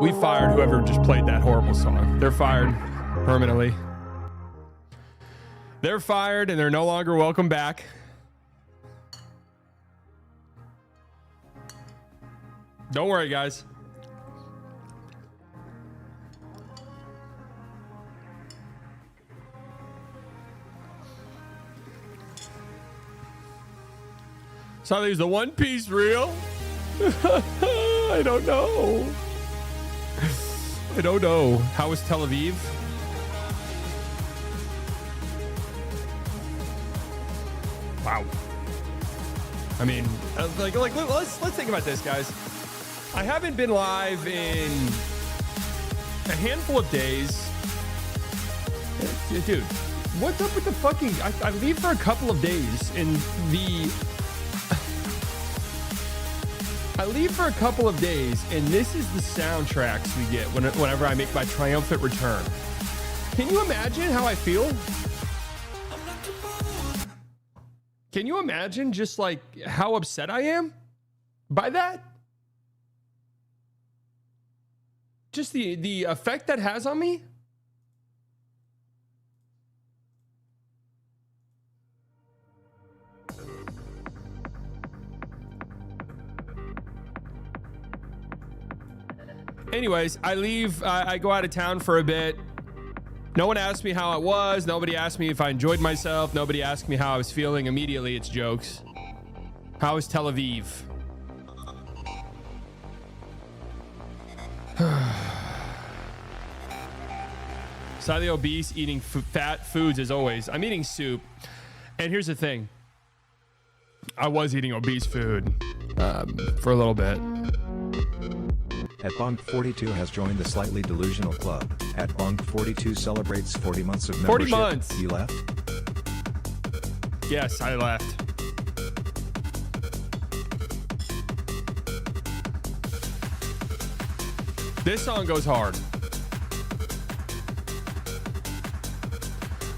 We fired whoever just played that horrible song. They're fired permanently. They're fired and they're no longer welcome back. Don't worry, guys. So there's the One Piece reel. I don't know. I don't know. How was Tel Aviv? Wow. I mean, like let's think about this, guys. I haven't been live in a handful of days. Dude, what's up with the fucking... I leave for a couple of days in the... I leave for a couple of days, and this is the soundtracks we get whenever I make my triumphant return. Can you imagine how I feel? Can you imagine just like how upset I am by that? Just the effect that has on me? Anyways, I leave. I go out of town for a bit. No one asked me how it was. Nobody asked me if I enjoyed myself. Nobody asked me how I was feeling. Immediately, it's jokes. How is Tel Aviv? Slightly obese, eating fat foods as always. I'm eating soup. And here's the thing. I was eating obese food for a little bit. At Bong42 has joined the Slightly Delusional Club. At Bong42 celebrates 40 months of membership. 40 months. You left? Yes, I left. This song goes hard.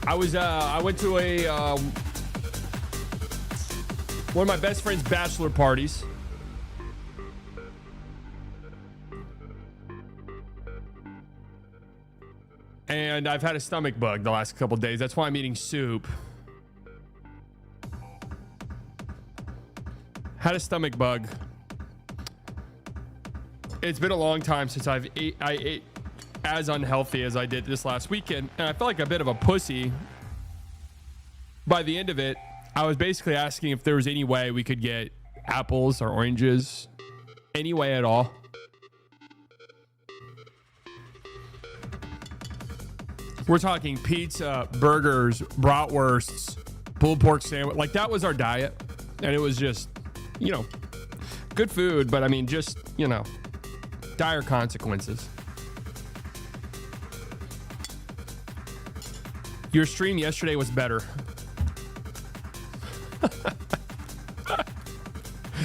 I went to one of my best friend's bachelor parties. And I've had a stomach bug the last couple of days. That's why I'm eating soup. Had a stomach bug. It's been a long time since I ate as unhealthy as I did this last weekend. And I felt like a bit of a pussy. By the end of it, I was basically asking if there was any way we could get apples or oranges. Any way at all. We're talking pizza, burgers, bratwursts, pulled pork sandwich. Like, that was our diet. And it was just, you know, good food. But, I mean, just, you know, dire consequences. Your stream yesterday was better.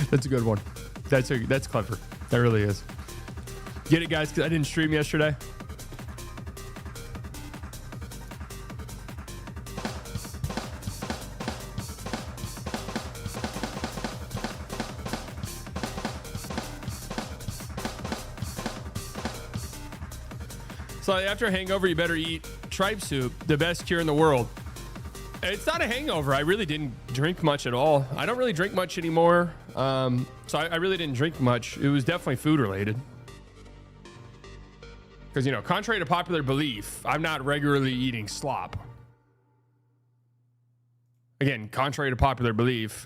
That's a good one. That's clever. That really is. Get it, guys? 'Cause I didn't stream yesterday. So after a hangover, you better eat tripe soup, the best cure in the world. It's not a hangover. I really didn't drink much at all. I don't really drink much anymore. So I really didn't drink much. It was definitely food related. Because, you know, contrary to popular belief, I'm not regularly eating slop. Again, contrary to popular belief.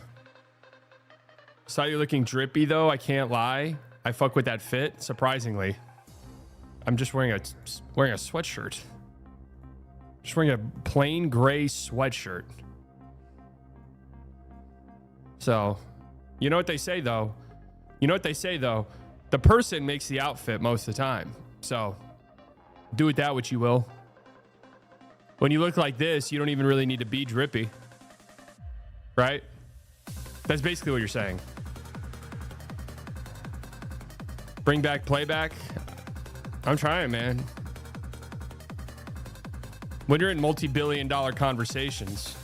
Saw you looking drippy, though. I can't lie. I fuck with that fit, surprisingly. I'm just wearing a sweatshirt. Just wearing a plain gray sweatshirt. So, you know what they say, though? The person makes the outfit most of the time. So, do with that what you will. When you look like this, you don't even really need to be drippy. Right? That's basically what you're saying. Bring back playback. I'm trying, man. When you're in multi-billion-dollar conversations.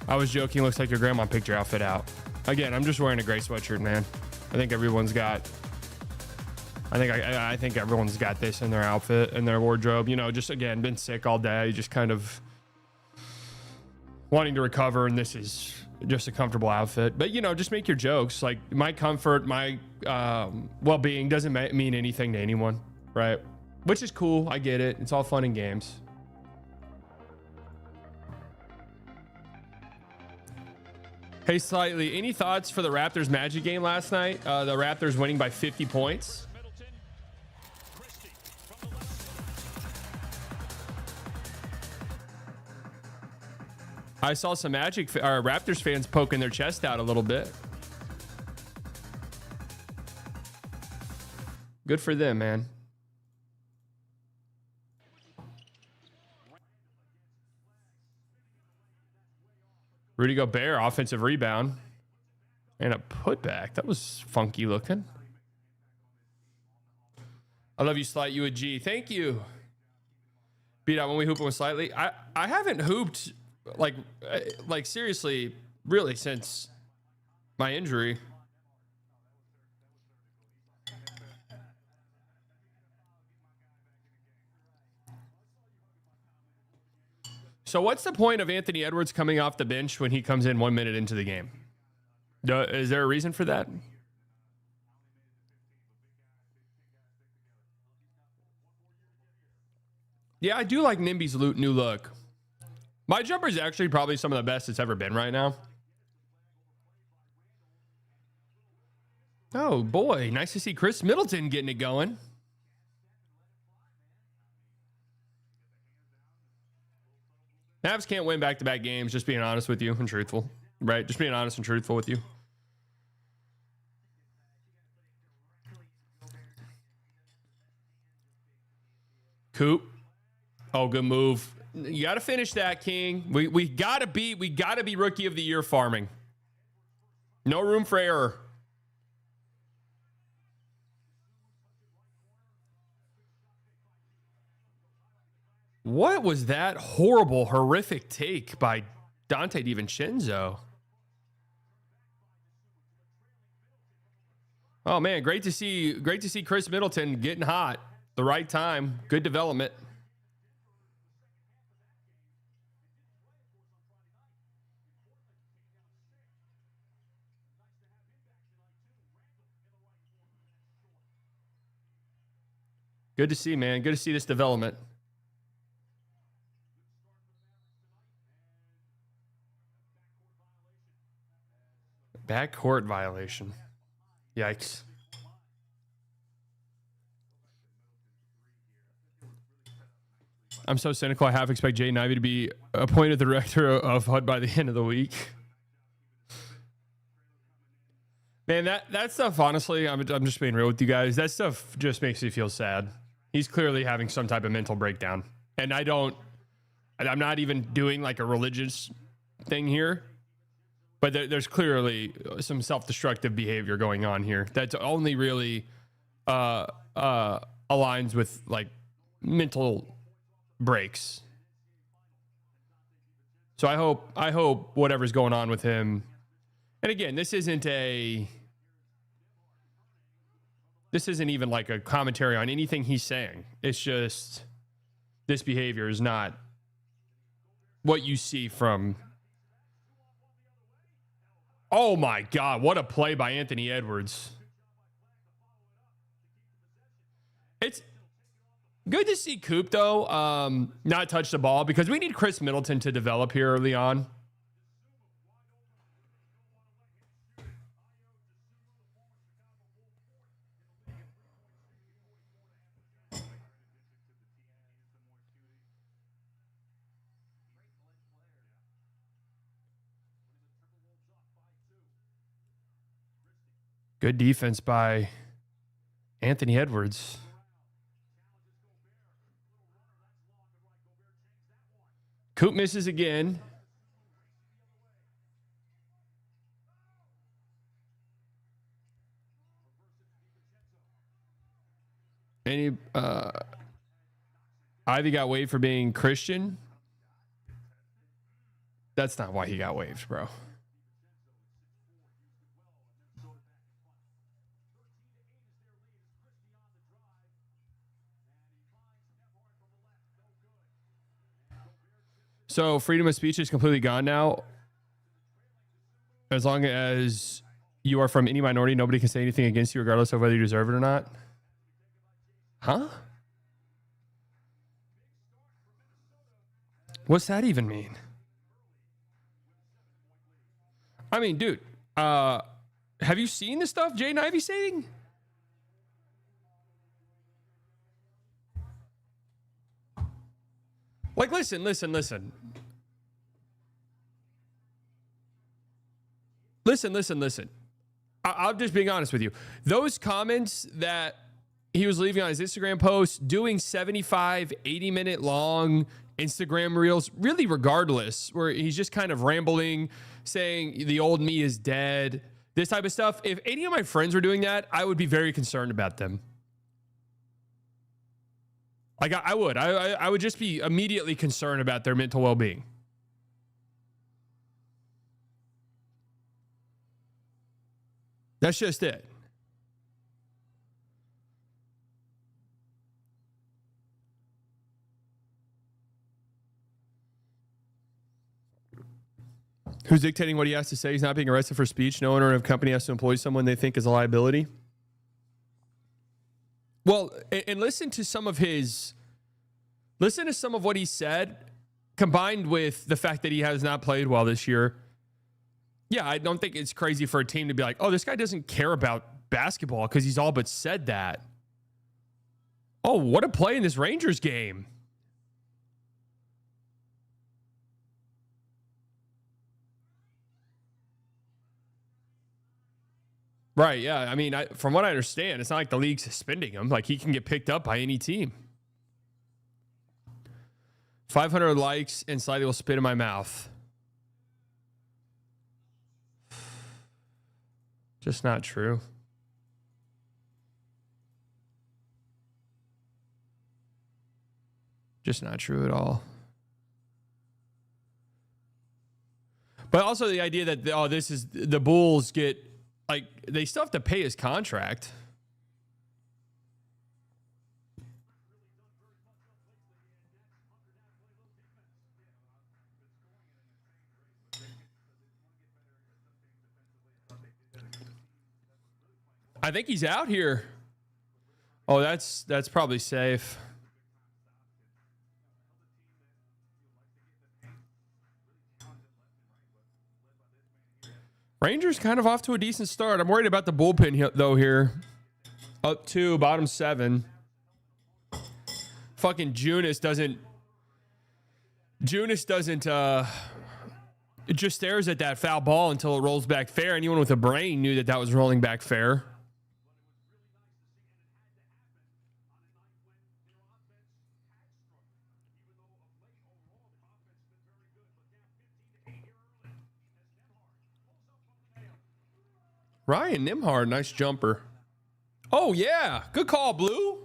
I was joking. Looks like your grandma picked your outfit out. Again, I'm just wearing a gray sweatshirt, man. I think everyone's got I think everyone's got this in their outfit and their wardrobe. You know, just again, been sick all day, just kind of wanting to recover, and this is just a comfortable outfit. But you know, just make your jokes. Like my comfort, my well-being doesn't mean anything to anyone, right? Which is cool. I get it. It's all fun and games. Hey, Slightly, any thoughts for the Raptors Magic game last night? The Raptors winning by 50 points. I saw some Raptors fans poking their chest out a little bit. Good for them, man. Rudy Gobert, offensive rebound. And a putback. That was funky looking. I love you, Slight. You a G. Thank you. Beat out when we hooping with Slightly. I haven't hooped like seriously, really, since my injury. So what's the point of Anthony Edwards coming off the bench when he comes in 1 minute into the game? Is there a reason for that? Yeah, I do like Nimby's new look. My jumper is actually probably some of the best it's ever been right now. Oh, boy. Nice to see Chris Middleton getting it going. Mavs can't win back-to-back games, just being honest with you and truthful. Right? Just being honest and truthful with you. Coop. Oh, good move. You got to finish that, King. We got to be rookie of the year farming. No room for error. What was that horrible, horrific take by Dante DiVincenzo? Oh man, great to see Chris Middleton getting hot. The right time. Good development. Good to see, man. Good to see this development. Backcourt violation. Yikes. I'm so cynical. I half expect Jay Ivey to be appointed the director of HUD by the end of the week. Man, that stuff, honestly, I'm just being real with you guys. That stuff just makes me feel sad. He's clearly having some type of mental breakdown. And I'm not even doing like a religious thing here. But there's clearly some self-destructive behavior going on here that's only really aligns with like mental breaks. So I hope whatever's going on with him. And again, this isn't even like a commentary on anything he's saying. It's just this behavior is not what you see from. Oh my God, what a play by Anthony Edwards. It's good to see Coop, though, not touch the ball because we need Chris Middleton to develop here early on. Good defense by Anthony Edwards. Coop misses again. And Ivy got waived for being Christian. That's not why he got waived, bro. So freedom of speech is completely gone now. As long as you are from any minority, nobody can say anything against you, regardless of whether you deserve it or not. Huh? What's that even mean? I mean, dude, have you seen the stuff Jay Ivey's saying? Like, listen. Listen. I'm just being honest with you. Those comments that he was leaving on his Instagram post, doing 75, 80-minute long Instagram reels, really regardless, where he's just kind of rambling, saying the old me is dead, this type of stuff. If any of my friends were doing that, I would be very concerned about them. Like, I would just be immediately concerned about their mental well-being. That's just it. Who's dictating what he has to say? He's not being arrested for speech. No owner of company has to employ someone they think is a liability. Well, and listen to some of what he said, combined with the fact that he has not played well this year. Yeah, I don't think it's crazy for a team to be like, oh, this guy doesn't care about basketball because he's all but said that. Oh, what a play in this Rangers game. Right, yeah. I mean, from what I understand, it's not like the league's suspending him. Like, he can get picked up by any team. 500 likes and slightly will spit in my mouth. Just not true. Just not true at all. But also the idea that, oh, this is the Bulls get, like, they still have to pay his contract. I think he's out here. Oh, that's probably safe. Rangers kind of off to a decent start. I'm worried about the bullpen though here. Up 2, bottom 7. Fucking Junis doesn't it just stares at that foul ball until it rolls back fair. Anyone with a brain knew that was rolling back fair. Ryan Nimhard, nice jumper. Oh, yeah. Good call, Blue.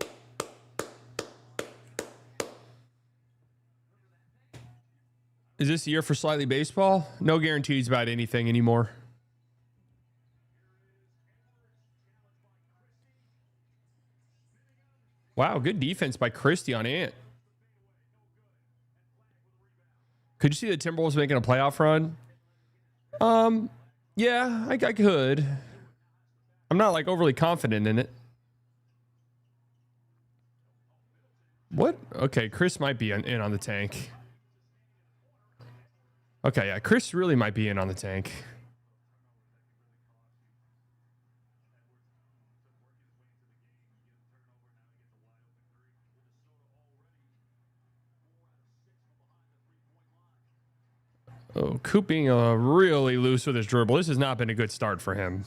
Is this the year for slightly baseball? No guarantees about anything anymore. Wow, good defense by Christie on Ant. Could you see the Timberwolves making a playoff run? Yeah, I could. I'm not like overly confident in it. What? Okay, Chris might be in on the tank. Okay, yeah, Chris really might be in on the tank. Oh, Coop being really loose with his dribble. This has not been a good start for him.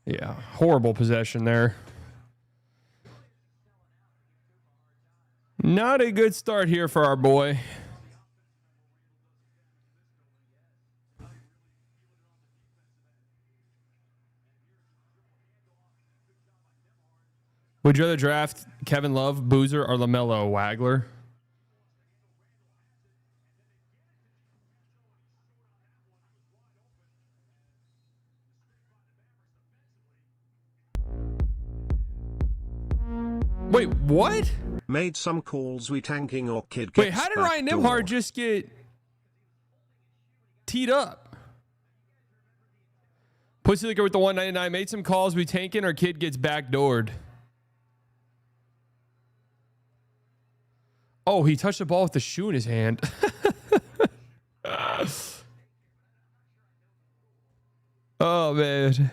Yeah, horrible possession there. Not a good start here for our boy. Would you rather draft Kevin Love, Boozer, or LaMelo, Wagler? Wait, what? Made some calls we tanking or kid Wait, gets how did back Ryan door. Nembhard just get teed up? Pussy Liquor with the 199 made some calls. We tanking or kid gets backdoored. Oh, he touched the ball with the shoe in his hand. Oh man.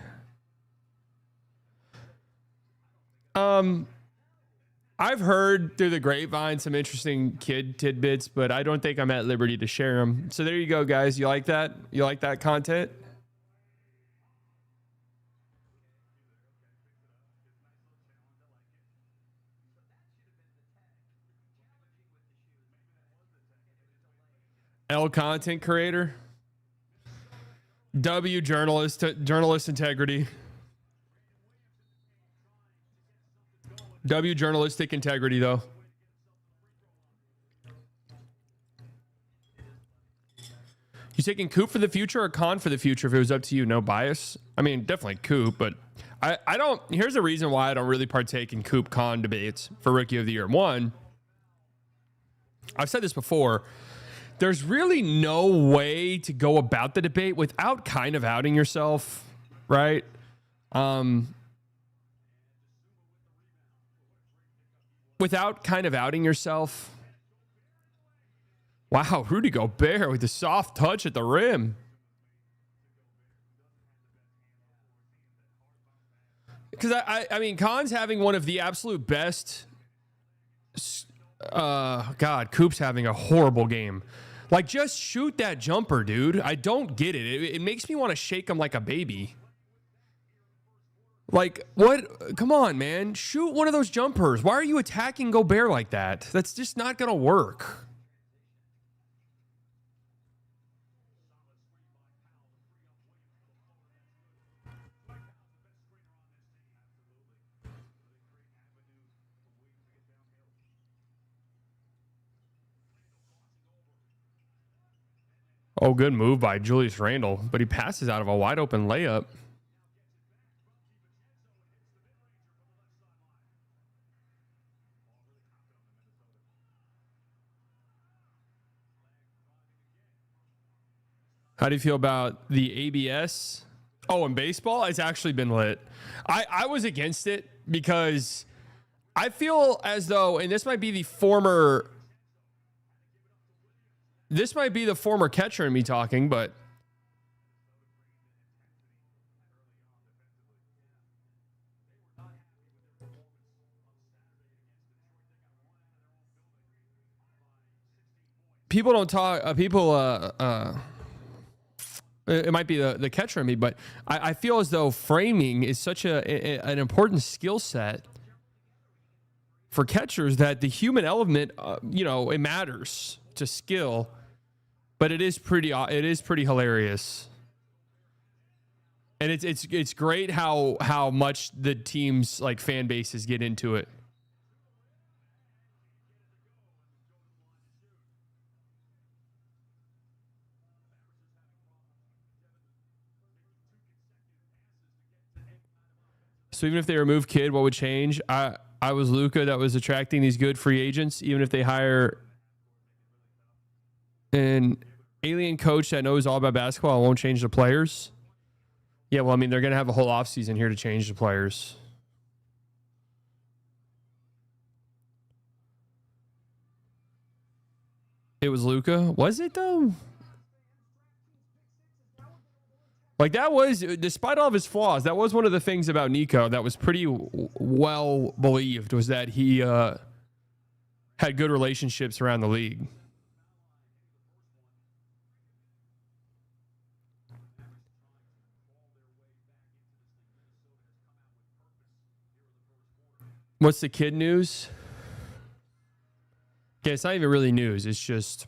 I've heard through the grapevine some interesting kid tidbits, but I don't think I'm at liberty to share them. So there you go, guys. You like that? You like that content? L content creator. W journalist integrity. W journalistic integrity though. You taking Coop for the future or Con for the future if it was up to you? No bias. I mean, definitely Coop, but I don't. Here's the reason why I don't really partake in Coop Con debates for Rookie of the Year. One, I've said this before. There's really no way to go about the debate without kind of outing yourself, right? Without kind of outing yourself. Wow, Rudy Gobert with the soft touch at the rim. Because I mean, Khan's having one of the absolute best. God, Coop's having a horrible game. Like, just shoot that jumper, dude. I don't get it. It makes me want to shake him like a baby. Like, what? Come on, man. Shoot one of those jumpers. Why are you attacking Gobert like that? That's just not going to work. Oh, good move by Julius Randle, but he passes out of a wide open layup. How do you feel about the ABS? Oh, in baseball, it's actually been lit. I was against it because I feel as though, and this might be the former catcher in me talking, but people don't talk. It might be the catcher in me, but I feel as though framing is such an important skill set for catchers that the human element, it matters to skill, but it is pretty hilarious, and it's great how much the teams like fan bases get into it. So even if they remove Kidd, what would change? I was Luka that was attracting these good free agents. Even if they hire an alien coach that knows all about basketball and won't change the players. Yeah, well, I mean, they're going to have a whole offseason here to change the players. It was Luka. Was it, though? Like, that was, despite all of his flaws, that was one of the things about Nico that was pretty well believed, was that he had good relationships around the league. What's the Kidd news? Okay, it's not even really news. It's just...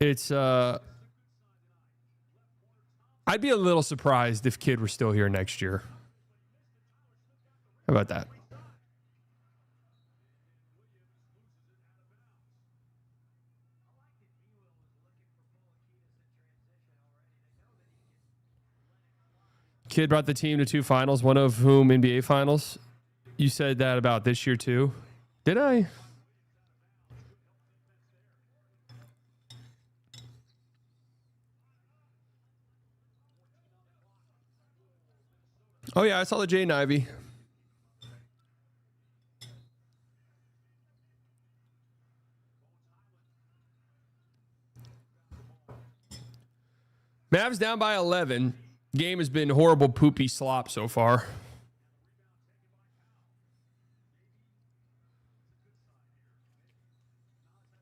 It's I'd be a little surprised if Kidd were still here next year. How about that? Kid brought the team to 2 finals, one of whom NBA finals. You said that about this year too. Did I? Oh yeah, I saw the Jaden Ivey. Mavs down by 11. Game has been horrible, poopy slop so far.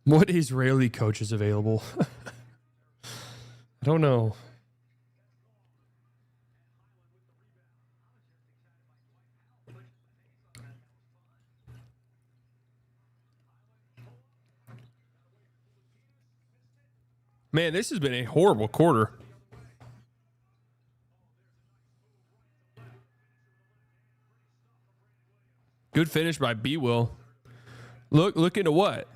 What Israeli coach is available? I don't know. Man, this has been a horrible quarter. Good finish by B. Will. Look into what?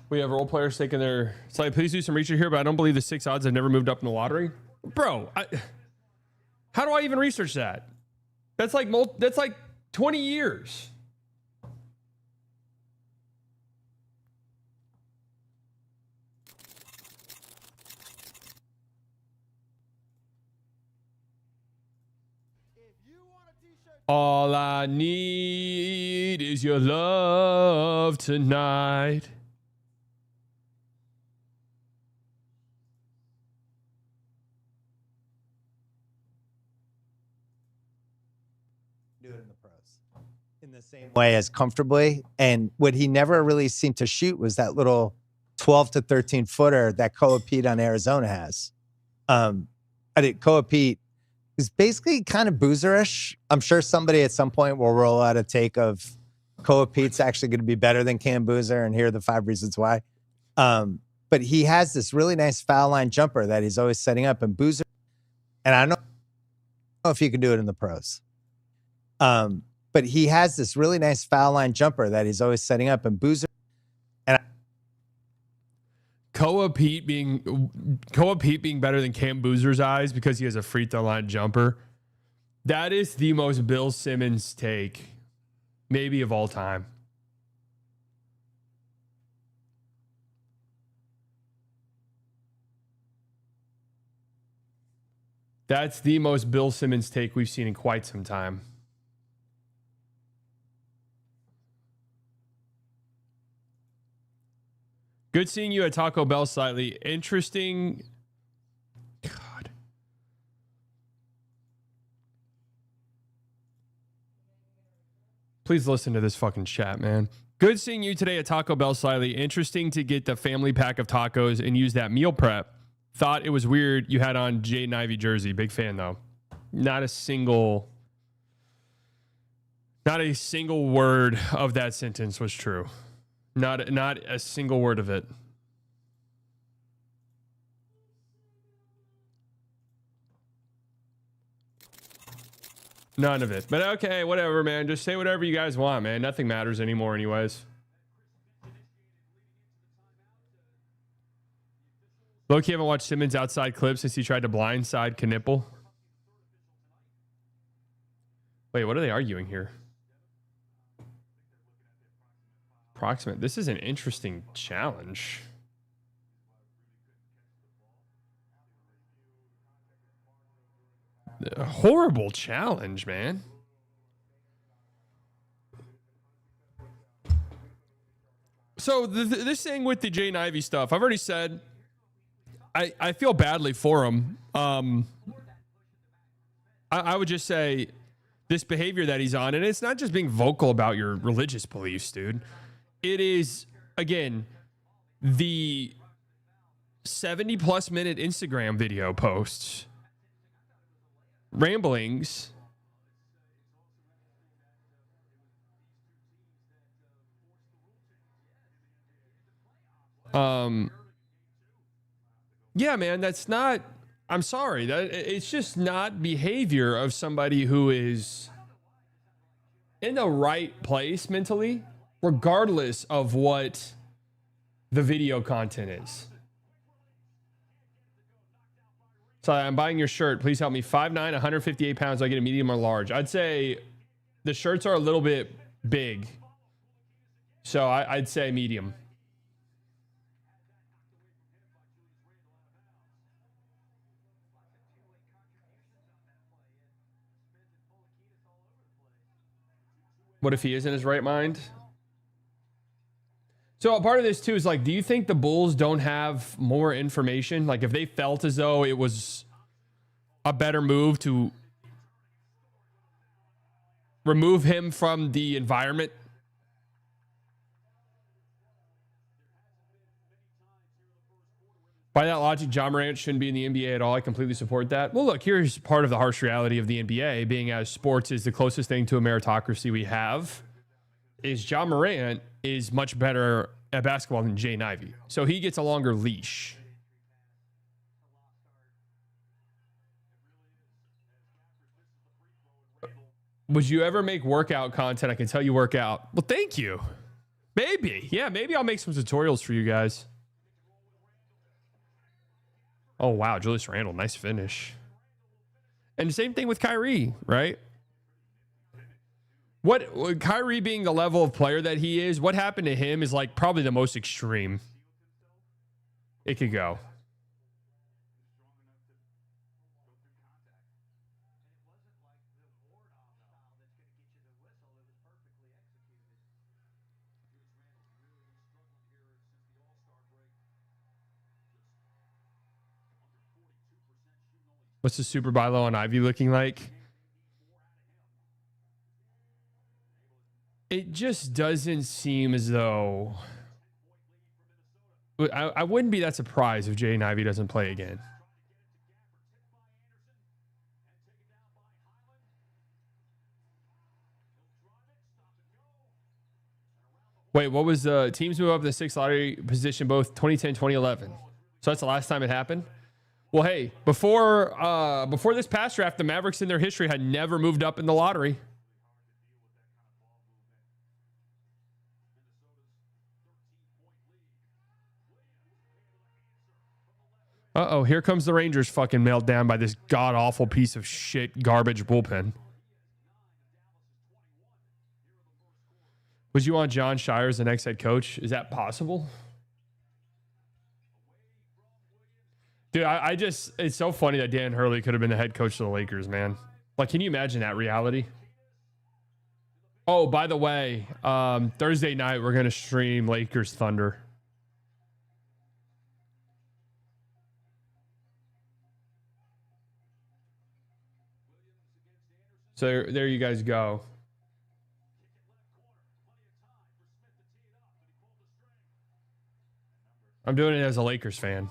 We have role players taking their. It's like, please do some research here, but I don't believe the 6 odds have never moved up in the lottery. Bro, how do I even research that? That's like 20 years. All I need is your love tonight. Do it in the pros in the same way as comfortably. And what he never really seemed to shoot was that little 12 to 13 footer that Koa Pete on Arizona has. I think Koa Pete is basically kind of boozerish. I'm sure somebody at some point will roll out a take of Koa Pete's actually going to be better than Cam Boozer, and here are the 5 reasons why. But he has this really nice foul line jumper that he's always setting up, and Boozer, and I don't know if he can do it in the pros. But he has this really nice foul line jumper that he's always setting up, and Boozer, and Koa Pete being better than Cam Boozer's eyes because he has a free throw line jumper. That is the most Bill Simmons take, maybe of all time. That's the most Bill Simmons take we've seen in quite some time. Good seeing you at Taco Bell slightly. Interesting. God. Please listen to this fucking chat, man. Good seeing you today at Taco Bell slightly. Interesting to get the family pack of tacos and use that meal prep. Thought it was weird you had on Jaden Ivey jersey. Big fan, though. Not a single word of that sentence was true. Not a single word of it. None of it. But okay, whatever, man. Just say whatever you guys want, man. Nothing matters anymore anyways. Loki haven't watched Simmons' outside clip since he tried to blindside Knipple. Wait, what are they arguing here? Approximate. This is an interesting challenge. A horrible challenge, man. So this thing with the Jaden Ivey stuff, I've already said I feel badly for him. I would just say this behavior that he's on, and it's not just being vocal about your religious beliefs, dude. It is, again, the 70-plus minute Instagram video posts, ramblings, yeah, man, that's not, I'm sorry, it's just not behavior of somebody who is, in the right place mentally, regardless of what the video content is. So I'm buying your shirt. Please help me. 5'9", 158 pounds. I get a medium or large. I'd say the shirts are a little bit big. So I'd say medium. What if he is in his right mind? So a part of this too is like, do you think the Bulls don't have more information? Like if they felt as though it was a better move to remove him from the environment? By that logic, Ja Morant shouldn't be in the NBA at all. I completely support that. Well, look, here's part of the harsh reality of the NBA, being as sports is the closest thing to a meritocracy we have, is Ja Morant is much better at basketball than Jaden Ivey. So he gets a longer leash. Would you ever make workout content? I can tell you work out. Well, thank you. Maybe. Yeah, maybe I'll make some tutorials for you guys. Oh, wow. Julius Randle, nice finish. And the same thing with Kyrie, right? What Kyrie being the level of player that he is, what happened to him is like probably the most extreme it could go. What's the super buy low on Ivy looking like? It just doesn't seem as though... I wouldn't be that surprised if Jaden Ivey doesn't play again. Wait, what was the teams move up the 6th lottery position both 2010, 2011? So that's the last time it happened? Well, hey, before this past draft, the Mavericks in their history had never moved up in the lottery. Uh-oh, here comes the Rangers fucking meltdown by this god-awful piece of shit garbage bullpen. Would you want John Shire as the next head coach? Is that possible? Dude, I just, it's so funny that Dan Hurley could have been the head coach of the Lakers, man. Like, can you imagine that reality? Oh, by the way, Thursday night, we're going to stream Lakers Thunder. So there you guys go. I'm doing it as a Lakers fan.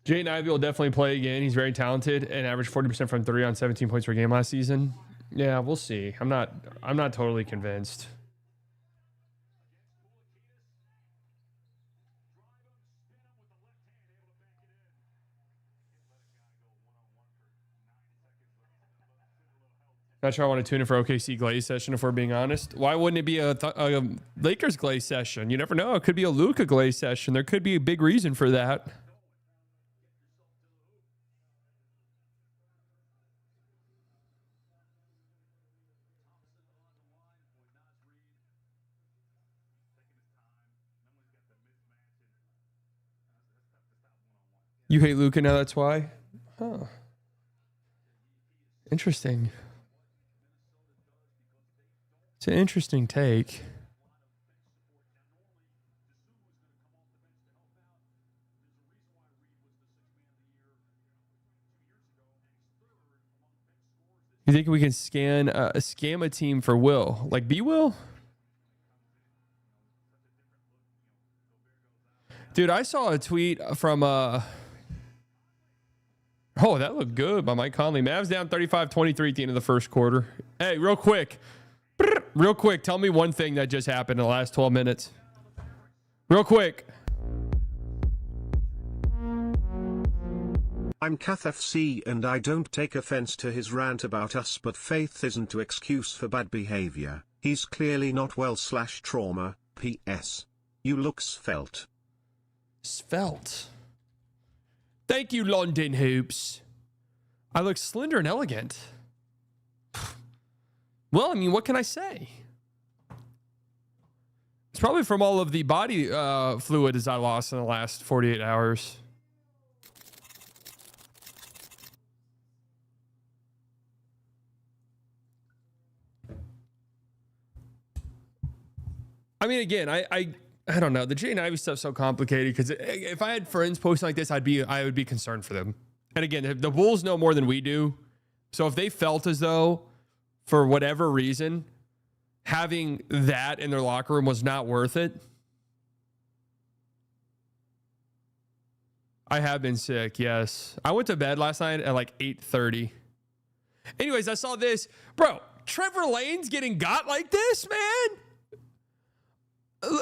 Jaden Ivey will definitely play again. He's very talented and averaged 40% from 3 on 17 points per game last season. Yeah, we'll see. I'm not totally convinced. Not sure I want to tune in for OKC Glaze session, if we're being honest. Why wouldn't it be a Lakers Glaze session? You never know. It could be a Luka Glaze session. There could be a big reason for that. You hate Luka now, that's why? Huh. Interesting. It's an interesting take. You think we can scam a team for Will? Like B Will? Dude, I saw a tweet from Oh, that looked good by Mike Conley. Mavs down 35-23 at the end of the first quarter. Hey, real quick. Tell me one thing that just happened in the last 12 minutes. Real quick. I'm Kath FC and I don't take offense to his rant about us, but faith isn't an excuse for bad behavior. He's clearly not well/trauma. P.S. You look svelte. Svelte. Thank you, London Hoops. I look slender and elegant. Well, I mean, what can I say? It's probably from all of the body fluid I lost in the last 48 hours. I mean, again, I don't know. The Jay and Ivy stuff's so complicated because if I had friends posting like this, I would be concerned for them. And again, the Bulls know more than we do. So if they felt as though, for whatever reason, having that in their locker room was not worth it. I have been sick, yes. I went to bed last night at like 8:30. Anyways, I saw this. Bro, Trevor Lane's getting got like this, man.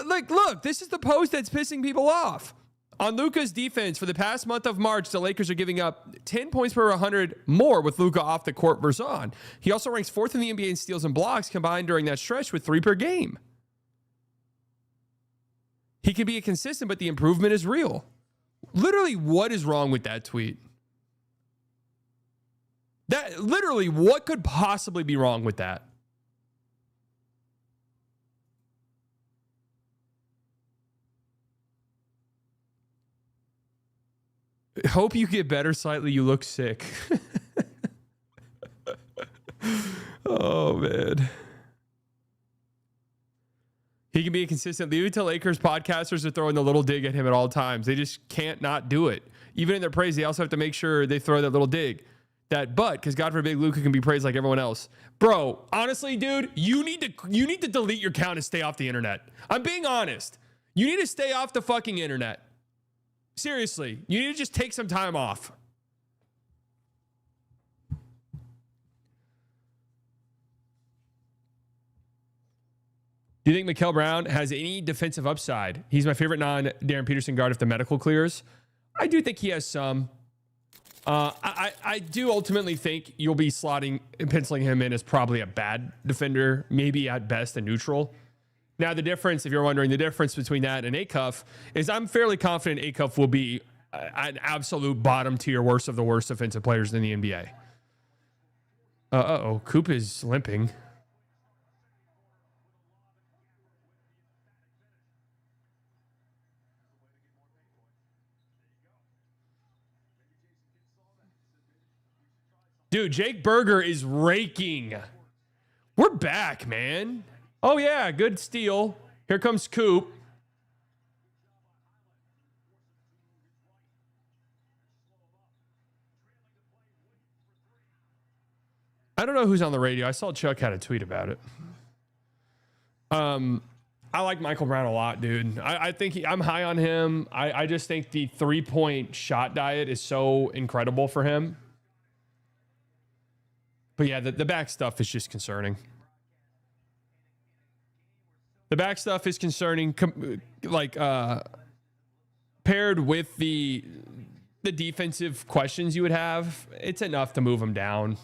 Like, look, this is the post that's pissing people off. On Luka's defense, for the past month of March, the Lakers are giving up 10 points per 100 more with Luka off the court versus on. He also ranks fourth in the NBA in steals and blocks combined during that stretch with 3 per game. He can be consistent, but the improvement is real. Literally, what is wrong with that tweet? Literally, what could possibly be wrong with that? Hope you get better slightly. You look sick. Oh, man. He can be a consistent. Leave it to Lakers podcasters are throwing the little dig at him at all times. They just can't not do it. Even in their praise, they also have to make sure they throw that little dig. Because God forbid Luka can be praised like everyone else. Bro, honestly, dude, you need to delete your account and stay off the internet. I'm being honest. You need to stay off the fucking internet. Seriously, you need to just take some time off. Do you think Mikal Brown has any defensive upside? He's my favorite non-Darren Peterson guard if the medical clears. I do think he has some. I do ultimately think you'll be penciling him in as probably a bad defender, maybe at best a neutral. Now, the difference, if you're wondering, the difference between that and Acuff is I'm fairly confident Acuff will be an absolute bottom tier, worst of the worst defensive players in the NBA. Coop is limping. Dude, Jake Berger is raking. We're back, man. Oh, yeah, good steal. Here comes Coop. I don't know who's on the radio. I saw Chuck had a tweet about it. I like Michael Brown a lot, dude. I think I'm high on him. I just think the 3-point shot diet is so incredible for him. But yeah, the back stuff is just concerning. The back stuff is concerning, paired with the defensive questions you would have. It's enough to move him down.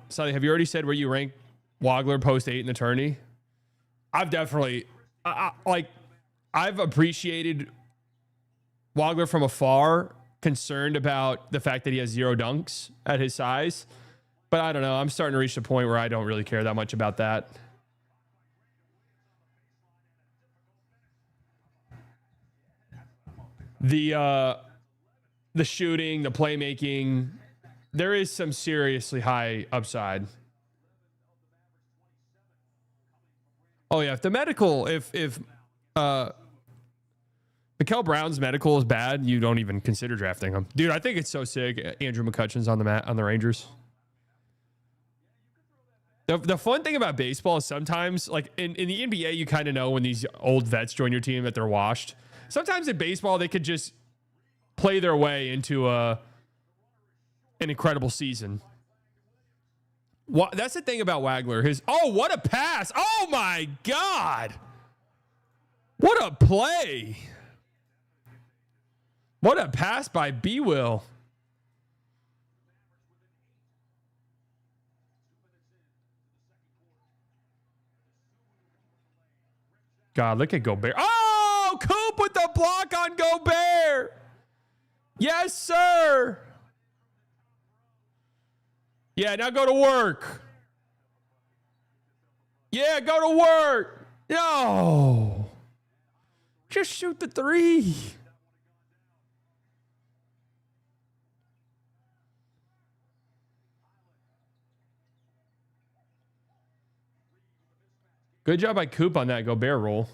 Sally, have you already said where you rank Wagler post 8 in the tourney? I've definitely, I've appreciated Wagler from afar, concerned about the fact that he has 0 dunks at his size. But I don't know. I'm starting to reach the point where I don't really care that much about that. The shooting, the playmaking, there is some seriously high upside. Oh yeah, if Mikal Brown's medical is bad, you don't even consider drafting him. Dude, I think it's so sick. Andrew McCutcheon's on the Rangers. The fun thing about baseball is sometimes, like in the NBA, you kind of know when these old vets join your team that they're washed. sometimes in baseball they could just play their way into an incredible season. That's the thing about Wagler. What a pass. Oh my God. What a play. What a pass by B-Will. God, look at Gobert. Oh, Coop with the block on Gobert. Yes, sir. Yeah, now go to work. Yeah, go to work. No. Just shoot the three. Good job by Coop on that Gobert roll.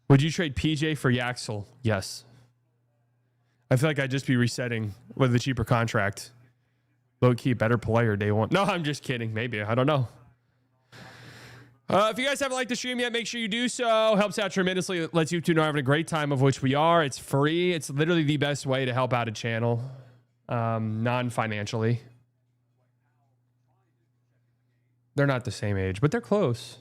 Would you trade PJ for Yaxel? Yes. I feel like I'd just be resetting with a cheaper contract. Low key, better player day one. No, I'm just kidding. Maybe. I don't know. If you guys haven't liked the stream yet, make sure you do so. Helps out tremendously. It lets YouTube know having a great time, of which we are. It's free. It's literally the best way to help out a channel, non-financially. They're not the same age, but they're close.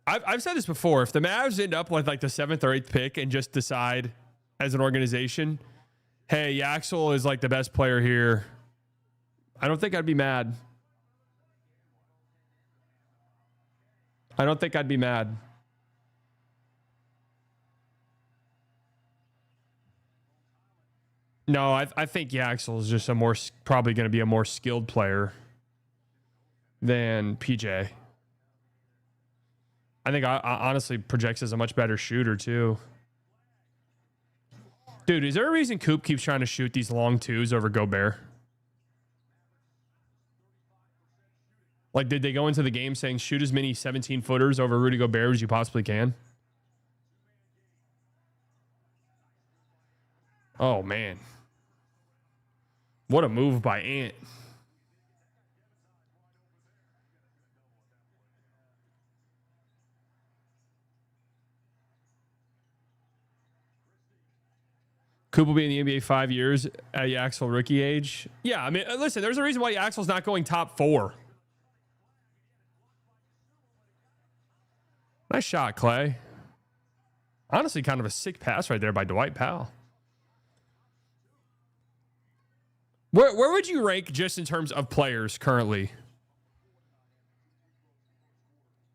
I've said this before. If the Mavs end up with like the 7th or 8th pick and just decide as an organization, hey, Yaxel is like the best player here, I don't think I'd be mad. I don't think I'd be mad. No, I think Yaxel is just probably going to be a more skilled player than PJ. I think I honestly projects as a much better shooter too. Dude, is there a reason Coop keeps trying to shoot these long twos over Gobert? Like, did they go into the game saying shoot as many 17-footers over Rudy Gobert as you possibly can? Oh, man. What a move by Ant. Coop will be in the NBA 5 years at Yaxel rookie age. Yeah, I mean, listen, there's a reason why Yaxel's not going top 4. Nice shot, Clay. Honestly, kind of a sick pass right there by Dwight Powell. Where would you rank just in terms of players currently?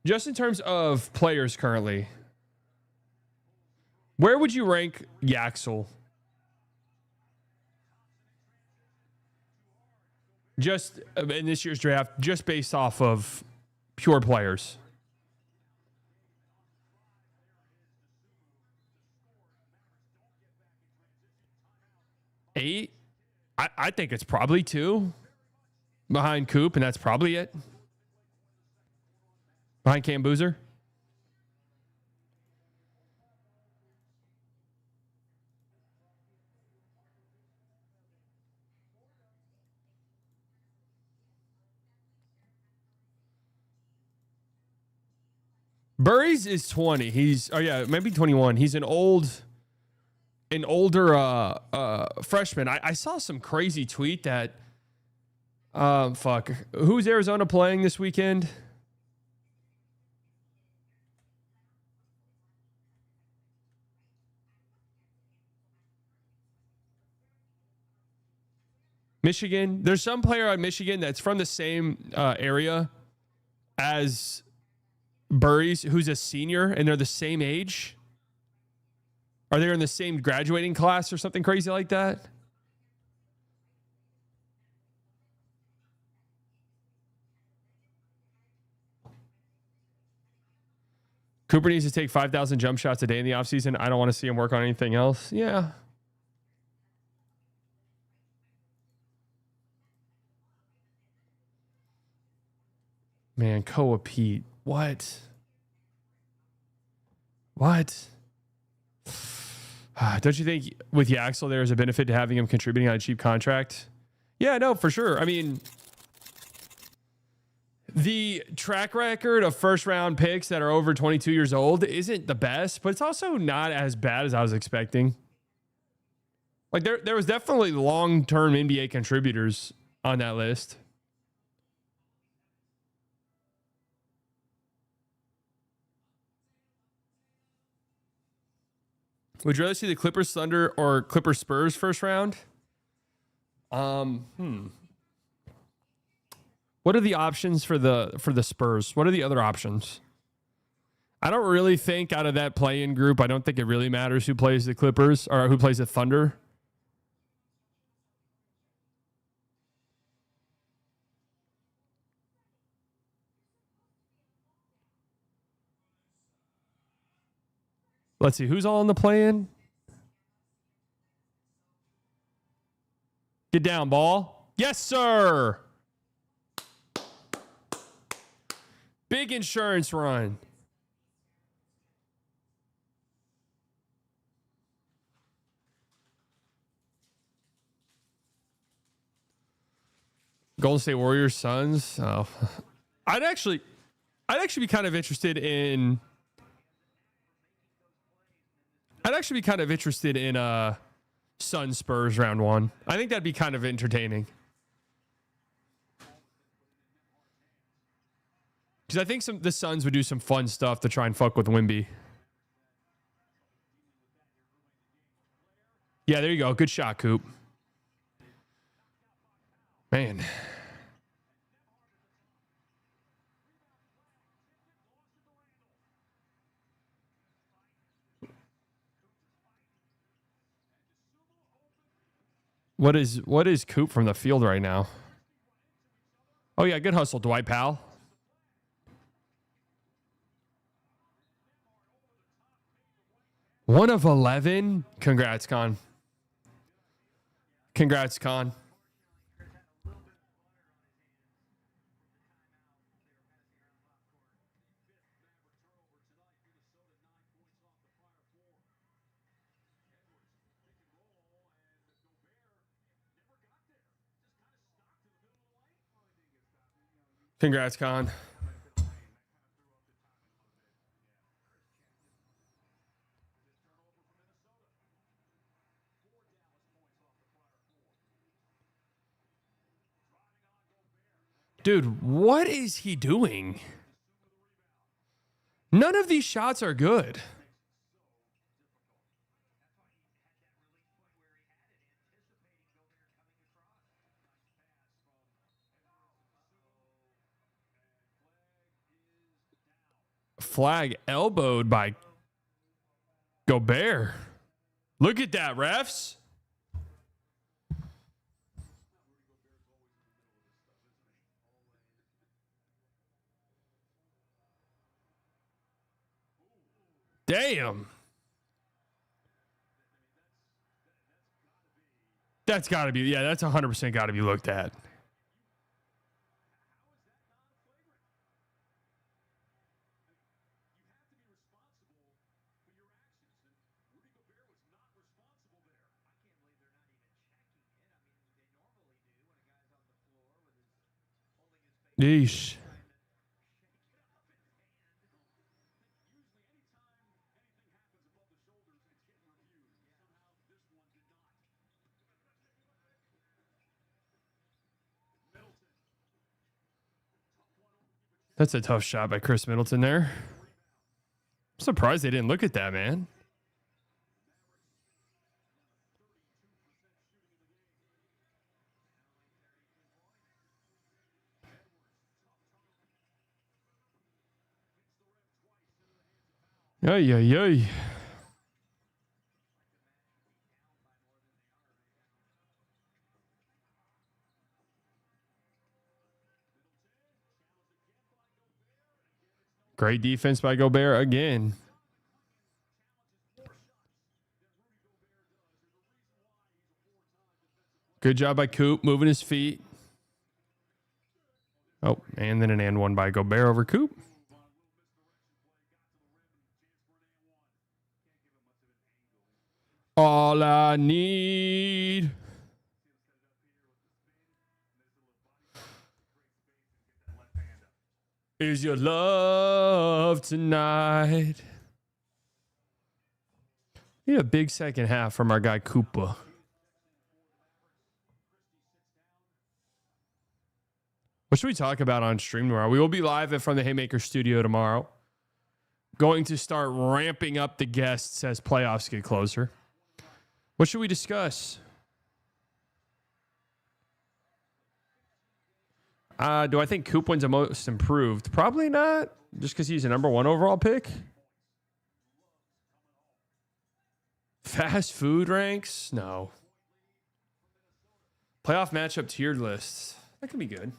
Just in terms of players currently. Where would you rank Yaxel? Just in this year's draft, just based off of pure players. 8? I think it's probably 2 behind Coop, and that's probably it. Behind Cam Boozer. Burries is 20. Maybe 21. He's an older freshman. I saw some crazy tweet that who's Arizona playing this weekend? Michigan. There's some player on Michigan that's from the same area as Burries, who's a senior, and they're the same age. Are they in the same graduating class or something crazy like that? Cooper needs to take 5,000 jump shots a day in the offseason. I don't want to see him work on anything else. Yeah. Man, Koa Pete. What? Don't you think with Yaxel there's a benefit to having him contributing on a cheap contract? Yeah, no, for sure. I mean, the track record of first round picks that are over 22 years old isn't the best, but it's also not as bad as I was expecting. Like there was definitely long-term NBA contributors on that list. Would you rather see the Clippers Thunder or Clippers Spurs first round? What are the options for the Spurs? What are the other options? I don't really think out of that play-in group, I don't think it really matters who plays the Clippers or who plays the Thunder. Let's see, who's all in the play-in? Get down, ball. Yes, sir. Big insurance run. Golden State Warriors, Suns. Oh. I'd actually be kind of interested in Suns Spurs round one. I think that'd be kind of entertaining. Because I think the Suns would do some fun stuff to try and fuck with Wemby. Yeah, there you go. Good shot, Coop. Man. What is Coop from the field right now? Oh yeah, good hustle, Dwight Powell. One of 11. Congrats, Con. Congrats, Con. Congrats, Con. Dude, what is he doing? None of these shots are good. Flag elbowed by Gobert. Look at that, refs. Damn. That's got to be, yeah, that's 100% got to be looked at. Yeesh. That's a tough shot by Chris Middleton there. I'm surprised they didn't look at that, man. Ay, ay, ay. Great defense by Gobert again. Good job by Coop moving his feet. Oh, and then an and one by Gobert over Coop. All I need. Is your love tonight. Need a big second half from our guy Koopa. What should we talk about on stream tomorrow? We will be live from the Haymaker studio tomorrow. Going to start ramping up the guests as playoffs get closer. What should we discuss? Do I think Coop wins the most improved? Probably not, just because he's a number 1 overall pick. Fast food ranks? No. Playoff matchup tiered lists. That could be good.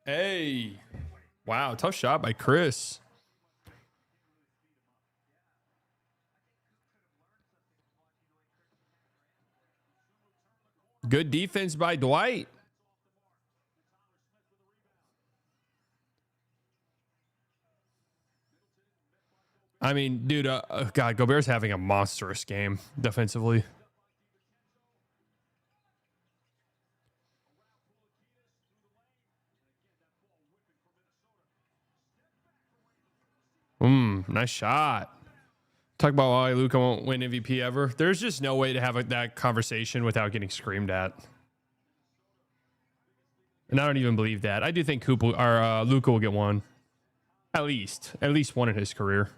Hey. Wow, tough shot by Chris. Good defense by Dwight. I mean, dude, God, Gobert's having a monstrous game defensively. Nice shot. Talk about why Luka won't win MVP ever. There's just no way to have that conversation without getting screamed at. And I don't even believe that. I do think Luka will get one. At least one in his career.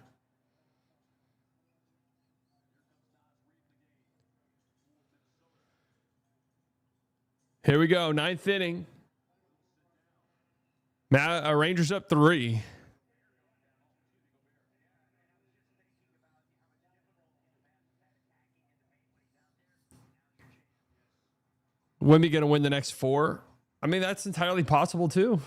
Here we go. 9th inning. Rangers up 3. Wemby going to win the next 4? I mean, that's entirely possible too.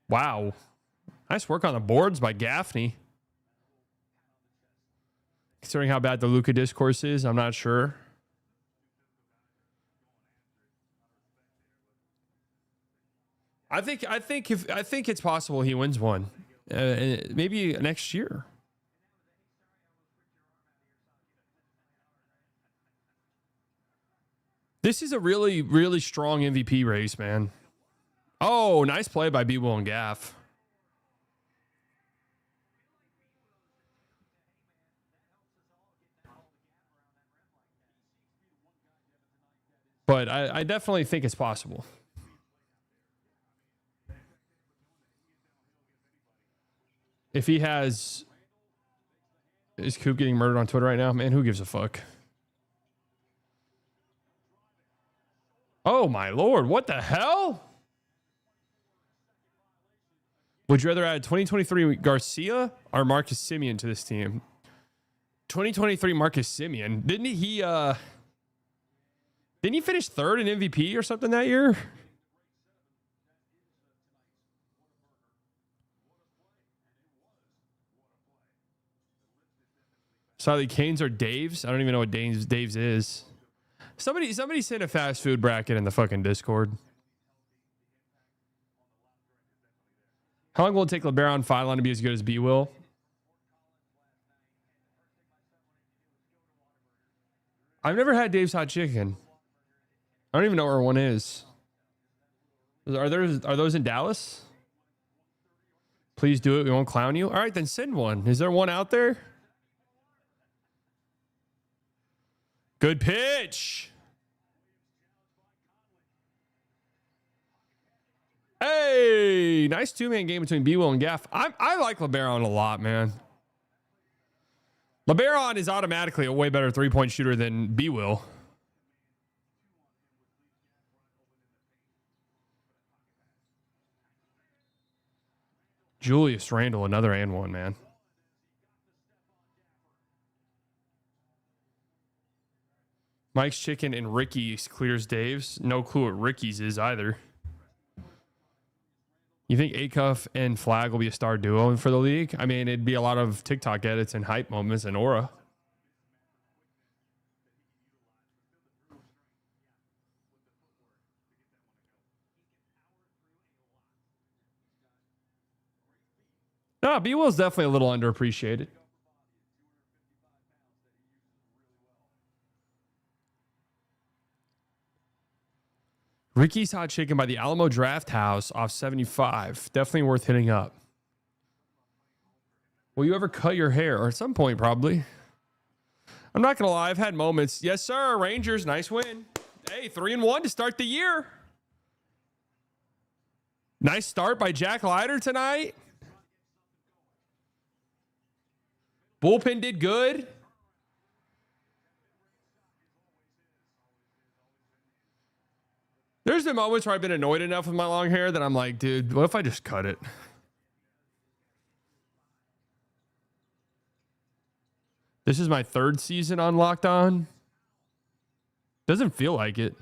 Wow. Nice work on the boards by Gaffney. Considering how bad the Luka discourse is, I'm not sure. I think it's possible he wins one. Maybe next year. This is a really, really strong MVP race, man. Oh, nice play by B. Will and Gaff. But I definitely think it's possible. If he has... Is Coop getting murdered on Twitter right now? Man, who gives a fuck? Oh, my Lord. What the hell? Would you rather add 2023 Garcia or Marcus Semien to this team? 2023 Marcus Semien. Didn't he finish 3rd in MVP or something that year? Sorry, the Canes are Dave's. I don't even know what Dave's is. Somebody sent a fast food bracket in the fucking Discord. How long will it take LeBaron Phylon to be as good as B will? I've never had Dave's Hot Chicken. I don't even know where one is. Are those in Dallas? Please do it. We won't clown you. All right, then send one. Is there one out there? Good pitch. Hey, nice 2-man game between B. Will and Gaff. I like LeBaron a lot, man. LeBaron is automatically a way better 3-point shooter than B. Will. Julius Randle, another and one, man. Mike's Chicken and Ricky's clears Dave's. No clue what Ricky's is either. You think Acuff and Flag will be a star duo for the league? I mean, it'd be a lot of TikTok edits and hype moments and aura. No, B Will's definitely a little underappreciated. Ricky's Hot Chicken by the Alamo Draft House off 75. Definitely worth hitting up. Will you ever cut your hair? Or at some point, probably. I'm not going to lie. I've had moments. Yes, sir. Rangers, nice win. Hey, 3-1 to start the year. Nice start by Jack Leiter tonight. Bullpen did good. There's been moments where I've been annoyed enough with my long hair that I'm like, dude, what if I just cut it? This is my 3rd season on Locked On. Doesn't feel like it.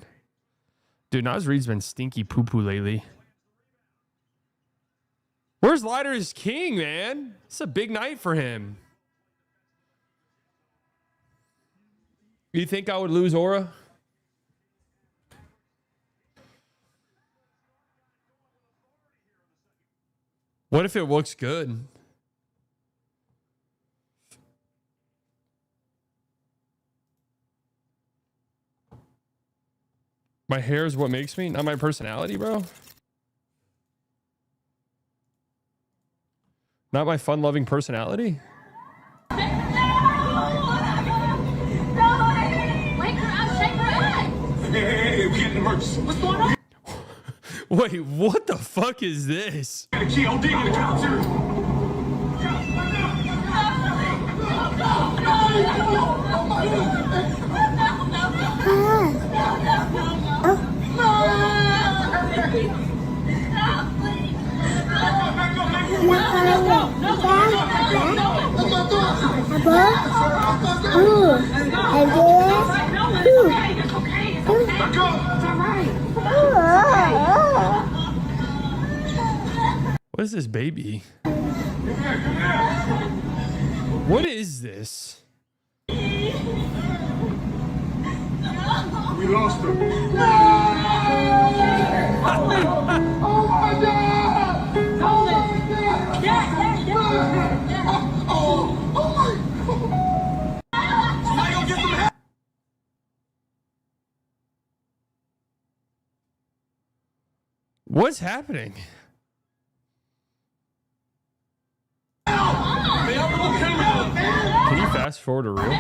Dude, Naz Reid's been stinky poo-poo lately. Where's Leiter's king, man? It's a big night for him. You think I would lose aura? What if it looks good? My hair is what makes me, not my personality, bro. Not my fun-loving personality. Wake her up, shake her up. Hey, we're getting emergency. What's going on? Wait, what the fuck is this? GOD in the cafeteria. What is this baby? What is this? We lost her. Oh my God! Oh my God! Oh my God! What's happening? Can you fast forward a reel? Wake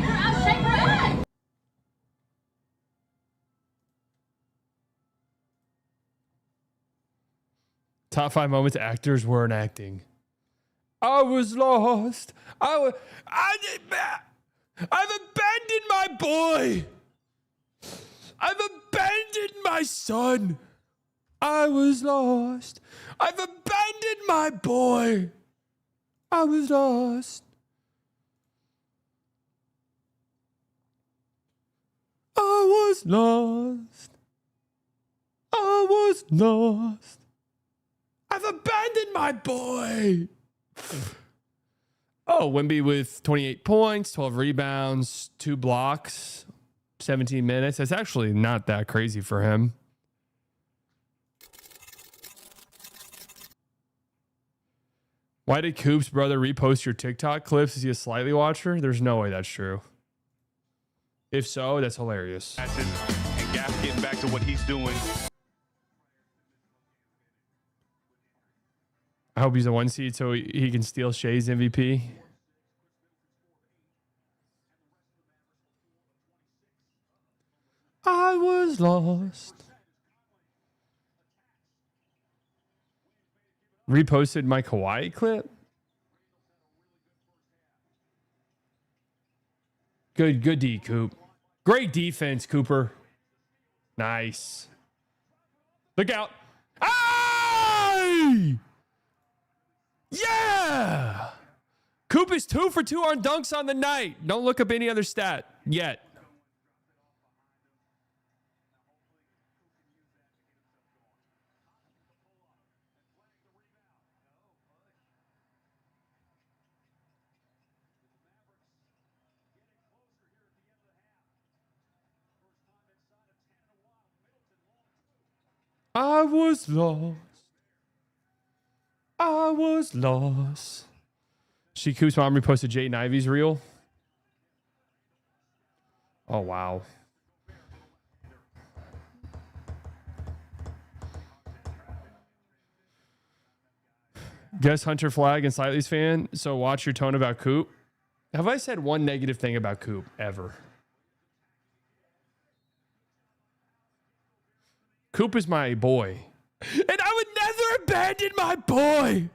her up, shake her up. Top 5 moments actors weren't acting. I was lost. I've abandoned my boy. I've abandoned my son. I was lost. I've abandoned my boy. I was lost. I was lost. I was lost. I've abandoned my boy. Oh, Wemby with 28 points, 12 rebounds, 2 blocks, 17 minutes. That's actually not that crazy for him. Why did Coop's brother repost your TikTok clips? Is he a Slightly watcher? There's no way that's true. If so, that's hilarious. And Gap getting back to what he's doing. I hope he's a 1 seed so he can steal Shea's MVP. I was lost. Reposted my Kawhi clip. Good D, Coop. Great defense, Cooper. Nice. Look out. Ay! Yeah! Coop is 2 for 2 on dunks on the night. Don't look up any other stat yet. I was lost. I was lost. She Coop's mom reposted Jay and Ivy's reel. Oh, wow. Guess Hunter Flag and Slightly's fan. So watch your tone about Coop. Have I said one negative thing about Coop ever? Coop is my boy. And I would never abandon my boy.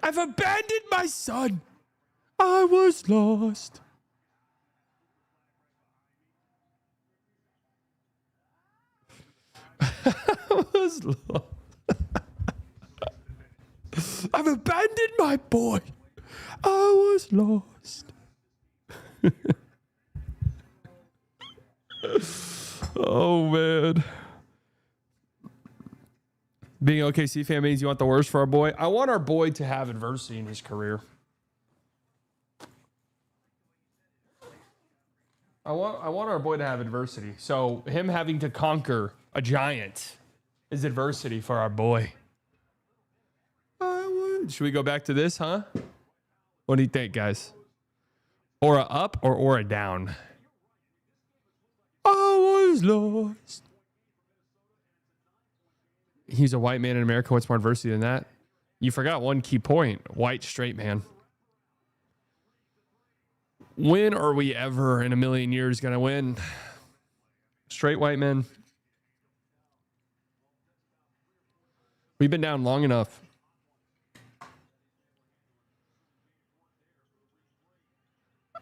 I've abandoned my son. I was lost. I was lost. I've abandoned my boy. I was lost. Oh, man. Being an OKC fan means you want the worst for our boy. I want our boy to have adversity in his career. I want our boy to have adversity. So him having to conquer a giant is adversity for our boy. Should we go back to this, huh? What do you think, guys? Aura up or aura down? I was lost. He's a white man in America. What's more adversity than that? You forgot one key point. White straight man. When are we ever in a million years going to win? Straight white men. We've been down long enough.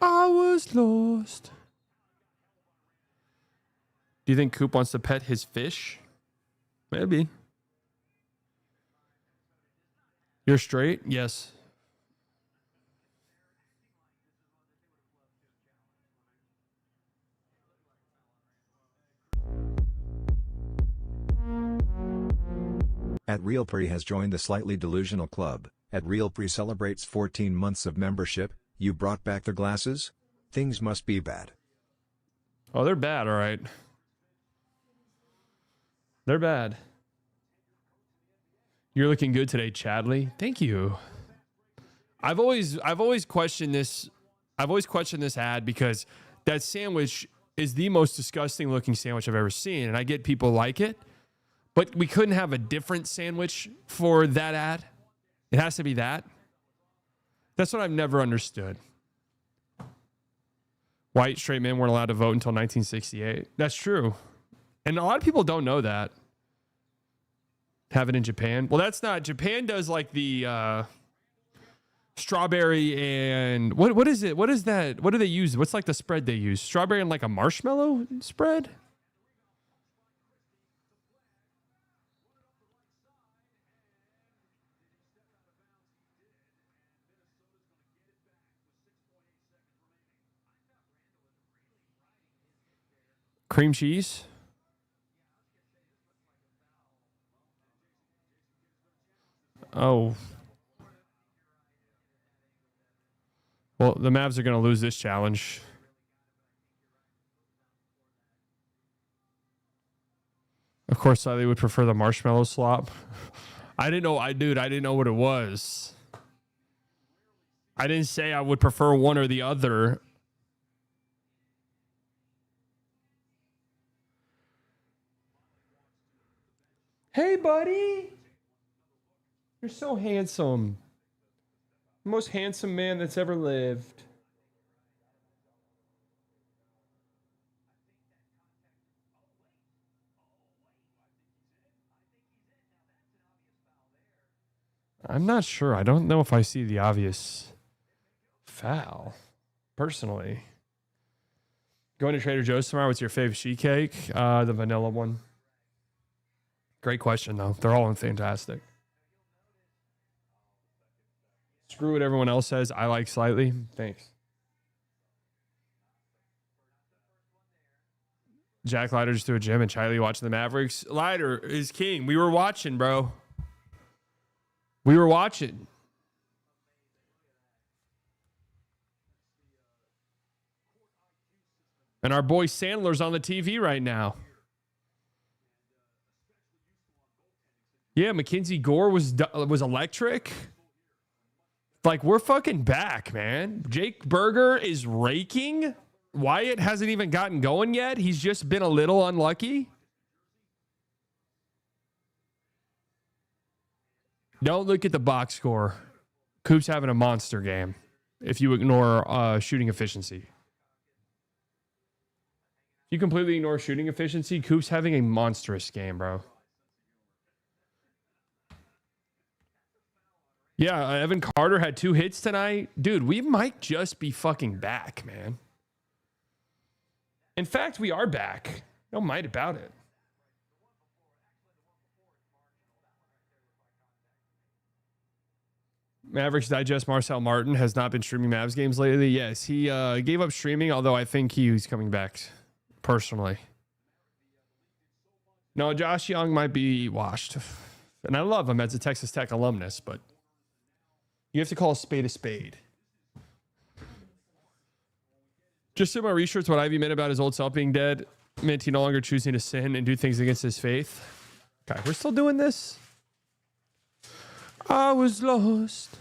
I was lost. Do you think Coop wants to pet his fish? Maybe. You're straight? Yes. At RealPre has joined the Slightly Delusional Club. At RealPre celebrates 14 months of membership. You brought back the glasses? Things must be bad. Oh, they're bad, all right. They're bad. You're looking good today, Chadley. Thank you. I've always questioned this. I've always questioned this ad because that sandwich is the most disgusting looking sandwich I've ever seen, and I get people like it, but we couldn't have a different sandwich for that ad. It has to be that. That's what I've never understood. White straight men weren't allowed to vote until 1968. That's true. And a lot of people don't know that. Have it in Japan. Well, that's not. Japan does like the strawberry and what is it? What is that? What do they use? What's like the spread they use? Strawberry and like a marshmallow spread? Cream cheese? Oh. Well, the Mavs are going to lose this challenge. Of course, they would prefer the marshmallow slop. I didn't know. I didn't know what it was. I didn't say I would prefer one or the other. Hey, buddy. You're so handsome. The most handsome man that's ever lived. I'm not sure. I don't know if I see the obvious foul, personally. Going to Trader Joe's tomorrow, what's your favorite sheet cake? The vanilla one. Great question, though. They're all fantastic. Screw what everyone else says. I like Slightly. Thanks. Jack Leiter just threw a gym and Charlie watching the Mavericks. Leiter is king. We were watching, bro. We were watching. And our boy Sandler's on the TV right now. Yeah, Mackenzie Gore was electric. Like, we're fucking back, man. Jake Berger is raking. Wyatt hasn't even gotten going yet. He's just been a little unlucky. Don't look at the box score. Coop's having a monster game if you ignore shooting efficiency. If you completely ignore shooting efficiency, Coop's having a monstrous game, bro. Yeah, Evan Carter had 2 hits tonight. Dude, we might just be fucking back, man. In fact, we are back. No might about it. Mavericks Digest Marcel Martin has not been streaming Mavs games lately. Yes, he gave up streaming, although I think he's coming back personally. No, Josh Young might be washed. And I love him as a Texas Tech alumnus, but you have to call a spade a spade. Just in my research, what Ivy meant about his old self being dead meant he no longer choosing to sin and do things against his faith. Okay, we're still doing this. I was lost.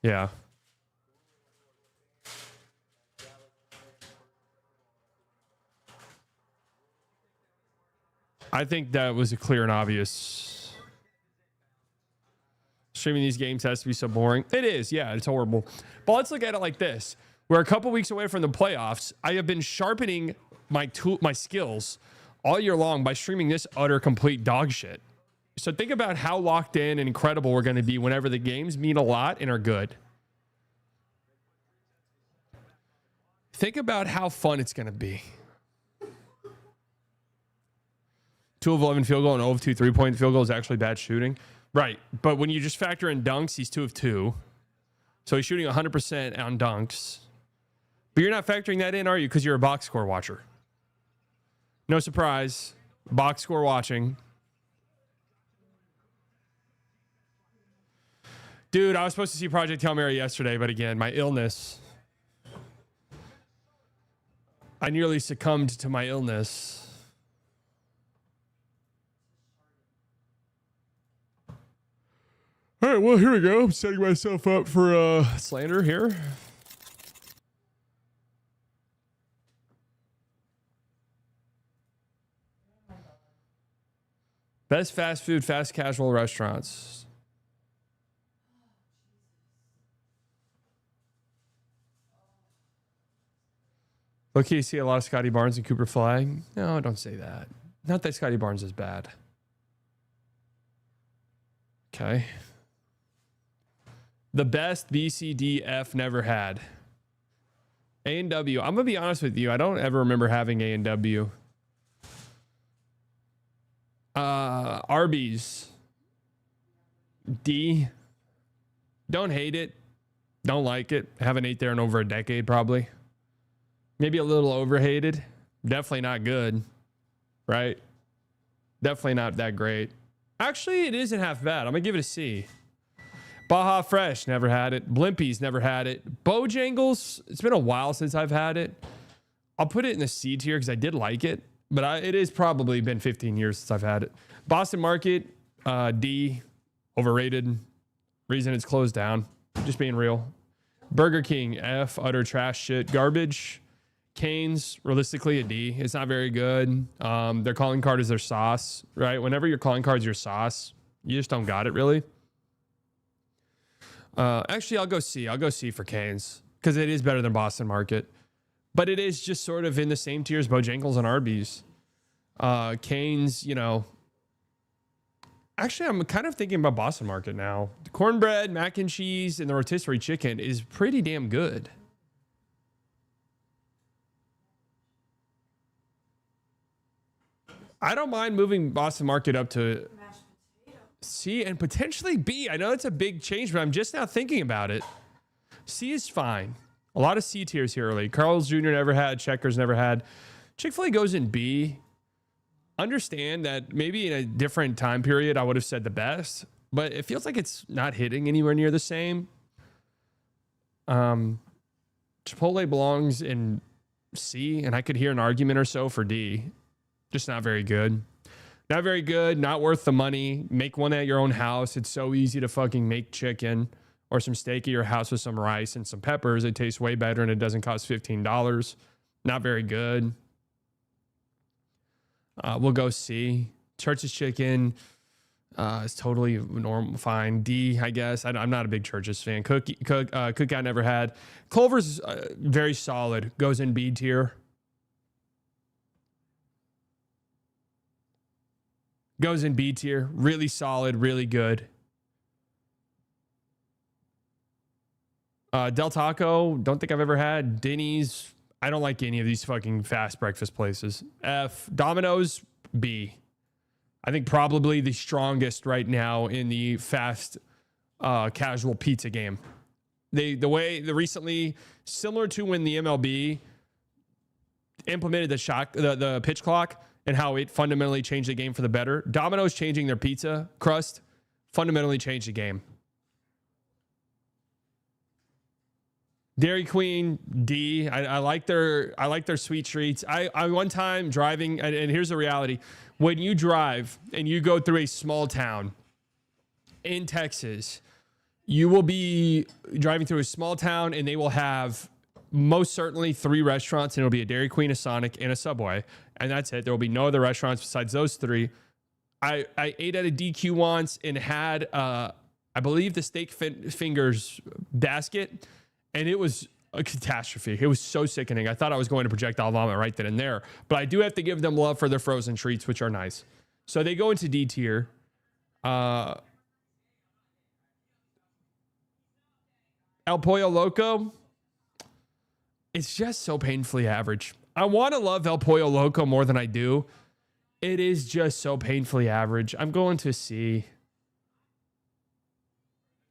Yeah. I think that was a clear and obvious. Streaming these games has to be so boring. It is, yeah, it's horrible. But let's look at it like this. We're a couple weeks away from the playoffs. I have been sharpening my skills all year long by streaming this utter complete dog shit. So think about how locked in and incredible we're going to be whenever the games mean a lot and are good. Think about how fun it's going to be. 2 of 11 field goal and 0 of 2 3-point field goal is actually bad shooting. Right. But when you just factor in dunks, he's 2 of 2. So he's shooting 100% on dunks. But you're not factoring that in, are you? Because you're a box score watcher. No surprise. Box score watching. Dude, I was supposed to see Project Hail Mary yesterday, but again, my illness. I nearly succumbed to my illness. All right, well, here we go. I'm setting myself up for slander here. Best fast food, fast casual restaurants. Okay, you see a lot of Scotty Barnes and Cooper Flag. No, don't say that. Not that Scotty Barnes is bad. Okay. The best BCDF never had. A&W. I'm going to be honest with you. I don't ever remember having A&W. Arby's. D. Don't hate it. Don't like it. Haven't ate there in over a decade, probably. Maybe a little overhated. Definitely not good. Right? Definitely not that great. Actually, it isn't half bad. I'm going to give it a C. Baja Fresh, never had it. Blimpies, never had it. Bojangles, it's been a while since I've had it. I'll put it in the C tier because I did like it, but it has probably been 15 years since I've had it. Boston Market, D, overrated. Reason it's closed down. Just being real. Burger King, F, utter trash shit. Garbage. Cane's, realistically, a D. It's not very good. Their calling card is their sauce, right? Whenever your calling card's your sauce, you just don't got it, really. Actually, I'll go C. I'll go C for Cane's because it is better than Boston Market. But it is just sort of in the same tier as Bojangles and Arby's. Cane's, you know. Actually, I'm kind of thinking about Boston Market now. The cornbread, mac and cheese, and the rotisserie chicken is pretty damn good. I don't mind moving Boston Market up to C and potentially B. I know it's a big change, but I'm just now thinking about it. C is fine. A lot of C tiers here early. Carl's Jr. never had. Checkers never had. Chick-fil-A goes in B. Understand that maybe in a different time period, I would have said the best, but it feels like it's not hitting anywhere near the same. Chipotle belongs in C, and I could hear an argument or so for D. Just not very good. Not very good, not worth the money. Make one at your own house. It's so easy to fucking make chicken or some steak at your house with some rice and some peppers. It tastes way better and it doesn't cost $15. Not very good. We'll go C. Church's chicken is totally normal, fine. D, I guess. I'm not a big Church's fan. Cookout never had. Culver's very solid. Goes in B tier. Goes in B tier. Really solid, really good. Del Taco, don't think I've ever had. Denny's, I don't like any of these fucking fast breakfast places. F. Domino's, B. I think probably the strongest right now in the fast casual pizza game. Recently, similar to when the MLB implemented the pitch clock and how it fundamentally changed the game for the better. Domino's changing their pizza crust fundamentally changed the game. Dairy Queen, D. I like their sweet treats. I one time driving, and here's the reality: when you drive and you go through a small town in Texas, you will be driving through a small town, and they will have most certainly 3 restaurants, and it'll be a Dairy Queen, a Sonic, and a Subway, and that's it. There will be no other restaurants besides those 3. I ate at a DQ once and had I believe the steak fingers basket. And it was a catastrophe. It was so sickening. I thought I was going to projectile vomit right then and there. But I do have to give them love for their frozen treats, which are nice. So they go into D tier. El Pollo Loco. It's just so painfully average. I want to love El Pollo Loco more than I do. It is just so painfully average. I'm going to C.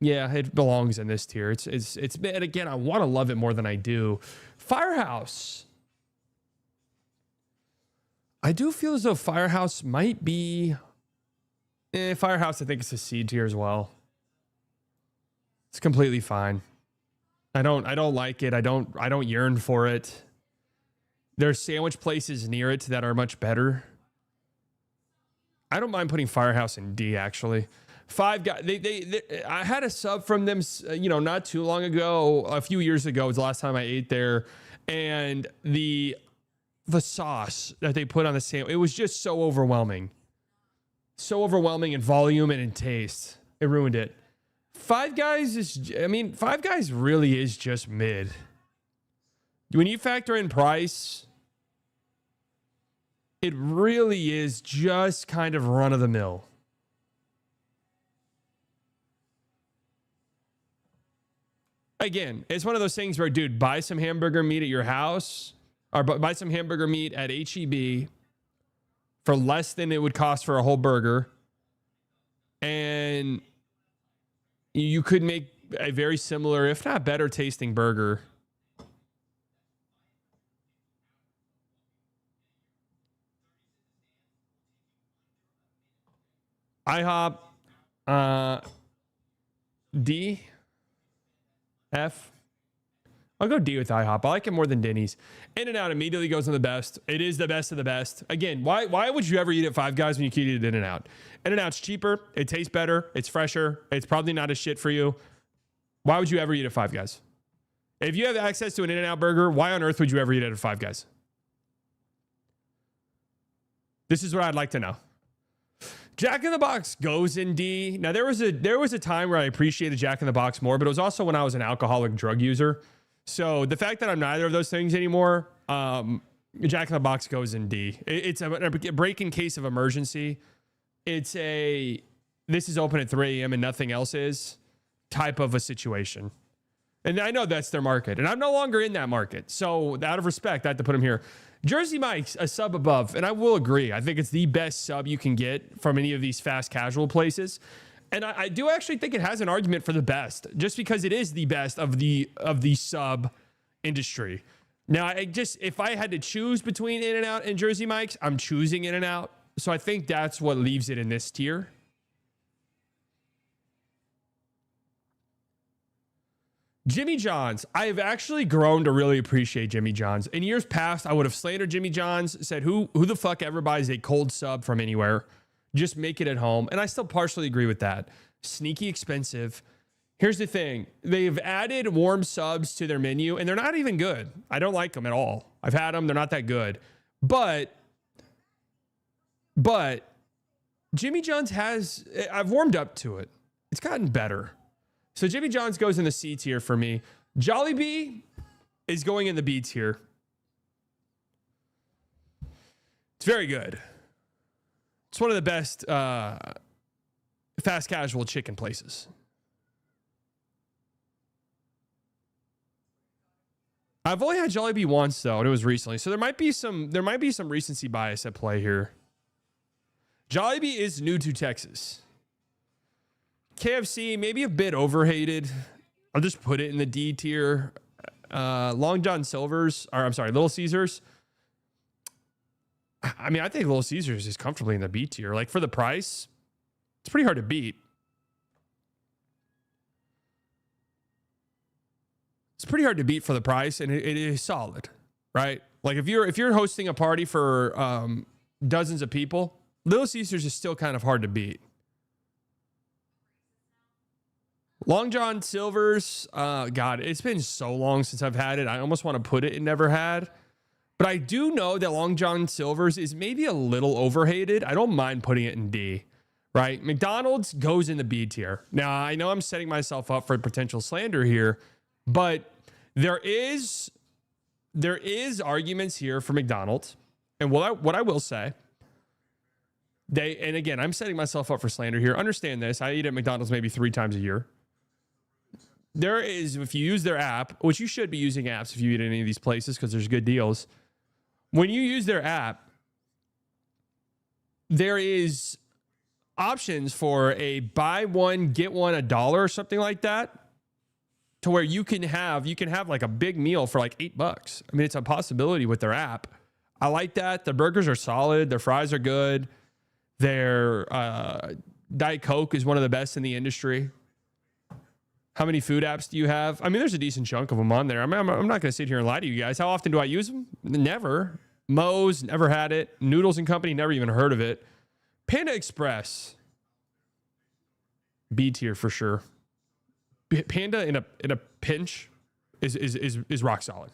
Yeah, it belongs in this tier. It's and again, I want to love it more than I do. Firehouse. I do feel as though Firehouse might be Firehouse, I think it's a C tier as well. It's completely fine. I don't like it. I don't yearn for it. There's sandwich places near it that are much better. I don't mind putting Firehouse in D actually. Five Guys, I had a sub from them, not too long ago. A few years ago was the last time I ate there, and the sauce that they put on the sandwich, it was just so overwhelming in volume and in taste. It ruined it. Five Guys really is just mid. When you factor in price, it really is just kind of run of the mill. Again, it's one of those things where, dude, buy some hamburger meat at your house or buy some hamburger meat at H-E-B for less than it would cost for a whole burger. And you could make a very similar, if not better tasting burger. IHOP, D. F. I'll go D with IHOP. I like it more than Denny's. In-N-Out immediately goes on the best. It is the best of the best. Again, why would you ever eat at Five Guys when you could eat at In-N-Out? In-N-Out's cheaper. It tastes better. It's fresher. It's probably not as shit for you. Why would you ever eat at Five Guys? If you have access to an In-N-Out burger, why on earth would you ever eat at a Five Guys? This is what I'd like to know. Jack in the Box goes in D. Now there was a time where I appreciated Jack in the Box more, but it was also when I was an alcoholic drug user. So the fact that I'm neither of those things anymore, Jack in the Box goes in D. It's a break in case of emergency. This is open at 3 a.m. and nothing else is type of a situation. And I know that's their market, and I'm no longer in that market. So out of respect, I have to put him here. Jersey Mike's a sub above, and I will agree. I think it's the best sub you can get from any of these fast casual places. And I do actually think it has an argument for the best, just because it is the best of the sub industry. Now, if I had to choose between In-N-Out and Jersey Mike's, I'm choosing In-N-Out. So I think that's what leaves it in this tier. Jimmy John's. I have actually grown to really appreciate Jimmy John's. In years past, I would have slandered Jimmy John's, said who the fuck ever buys a cold sub from anywhere? Just make it at home. And I still partially agree with that. Sneaky expensive. Here's the thing. They've added warm subs to their menu, and they're not even good. I don't like them at all. I've had them. They're not that good. But Jimmy John's has, I've warmed up to it. It's gotten better. So Jimmy John's goes in the C tier for me. Jollibee is going in the B tier. It's very good. It's one of the best fast casual chicken places. I've only had Jollibee once though, and it was recently. So there might be some recency bias at play here. Jollibee is new to Texas. KFC, maybe a bit overhated. I'll just put it in the D tier. Long John Silver's, or I'm sorry, Little Caesars. I mean, I think Little Caesars is comfortably in the B tier. Like for the price, it's pretty hard to beat. It's pretty hard to beat for the price, and it is solid, right? Like if you're hosting a party for dozens of people, Little Caesars is still kind of hard to beat. Long John Silver's, God, it's been so long since I've had it. I almost want to put it in never had. But I do know that Long John Silver's is maybe a little overhated. I don't mind putting it in D, right? McDonald's goes in the B tier. Now, I know I'm setting myself up for potential slander here, but there is arguments here for McDonald's. And what I will say, and again, I'm setting myself up for slander here. Understand this. I eat at McDonald's maybe 3 times a year. There is, if you use their app, which you should be using apps if you eat at any of these places because there's good deals. When you use their app, there is options for a buy one, get one $1 or something like that, to where you can have like a big meal for like $8. I mean, it's a possibility with their app. I like that. The burgers are solid. Their fries are good. Their Diet Coke is one of the best in the industry. How many food apps do you have? I mean, there's a decent chunk of them on there. I'm not going to sit here and lie to you guys. How often do I use them? Never. Moe's, never had it. Noodles and Company, never even heard of it. Panda Express, B tier for sure. Panda in a pinch is rock solid.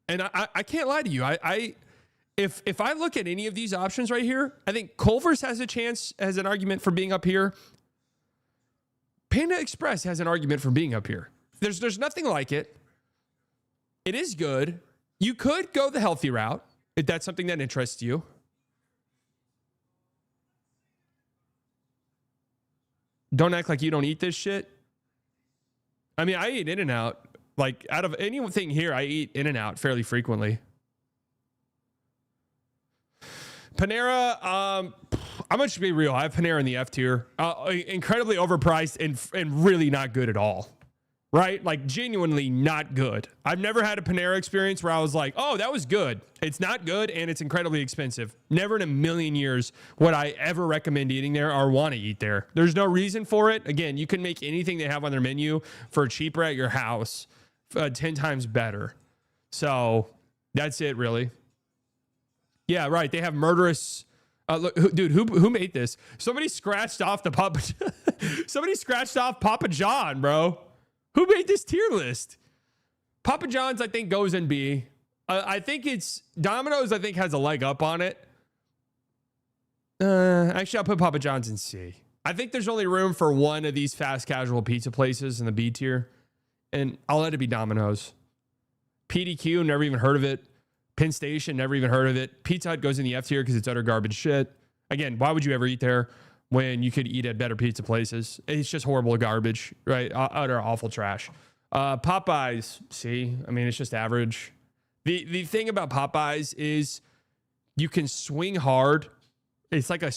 And I can't lie to you. If I look at any of these options right here, I think Culver's has an argument for being up here. Panda Express has an argument for being up here. There's nothing like it. It is good. You could go the healthy route if that's something that interests you. Don't act like you don't eat this shit. I mean, I eat In-N-Out. Like, out of anything here, I eat In-N-Out fairly frequently. Panera, I'm going to be real. I have Panera in the F tier. Incredibly overpriced and really not good at all. Right? Like, genuinely not good. I've never had a Panera experience where I was like, oh, that was good. It's not good, and it's incredibly expensive. Never in a million years would I ever recommend eating there or want to eat there. There's no reason for it. Again, you can make anything they have on their menu for cheaper at your house 10 times better. So, that's it, really. Yeah, right. They have murderous... look, dude, who made this? Somebody scratched off Papa John, bro. Who made this tier list? Papa John's, I think, goes in B. I think it's... Domino's, I think, has a leg up on it. Actually, I'll put Papa John's in C. I think there's only room for one of these fast casual pizza places in the B tier. And I'll let it be Domino's. PDQ, never even heard of it. Penn Station, never even heard of it. Pizza Hut goes in the F tier because it's utter garbage shit. Again, why would you ever eat there when you could eat at better pizza places? It's just horrible garbage, right? Utter awful trash. Popeyes, see, I mean, it's just average. The thing about Popeyes is you can swing hard. It's like a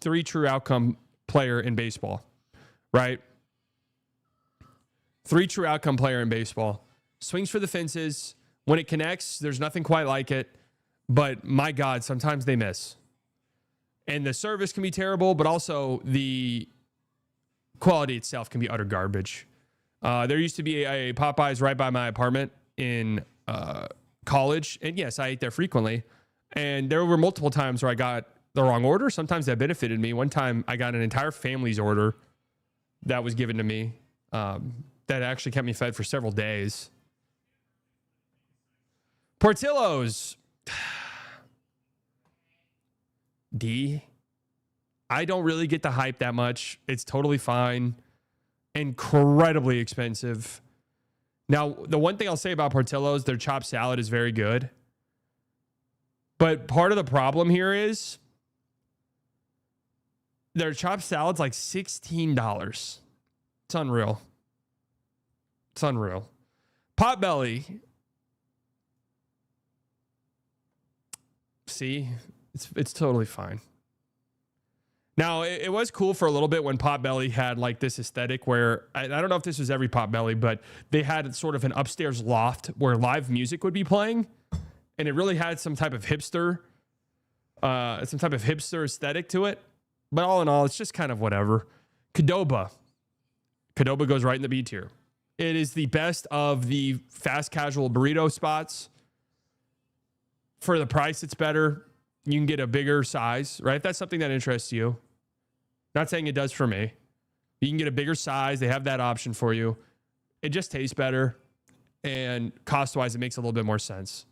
3 true outcome player in baseball, right? 3 true outcome player in baseball. Swings for the fences. When it connects, there's nothing quite like it. But my God, sometimes they miss. And the service can be terrible, but also the quality itself can be utter garbage. There used to be a Popeyes right by my apartment in college. And yes, I ate there frequently. And there were multiple times where I got the wrong order. Sometimes that benefited me. One time I got an entire family's order that was given to me that actually kept me fed for several days. Portillo's. D. I don't really get the hype that much. It's totally fine. Incredibly expensive. Now, the one thing I'll say about Portillo's, their chopped salad is very good. But part of the problem here is their chopped salad's like $16. It's unreal. It's unreal. Potbelly. See, it's totally fine. Now, it was cool for a little bit when Potbelly had like this aesthetic where, I don't know if this was every Potbelly, but they had sort of an upstairs loft where live music would be playing. And it really had some type of hipster aesthetic to it. But all in all, it's just kind of whatever. Qdoba. Qdoba goes right in the B tier. It is the best of the fast casual burrito spots. For the price, it's better. You can get a bigger size, right? If that's something that interests you. Not saying it does for me. You can get a bigger size. They have that option for you. It just tastes better. And cost-wise, it makes a little bit more sense.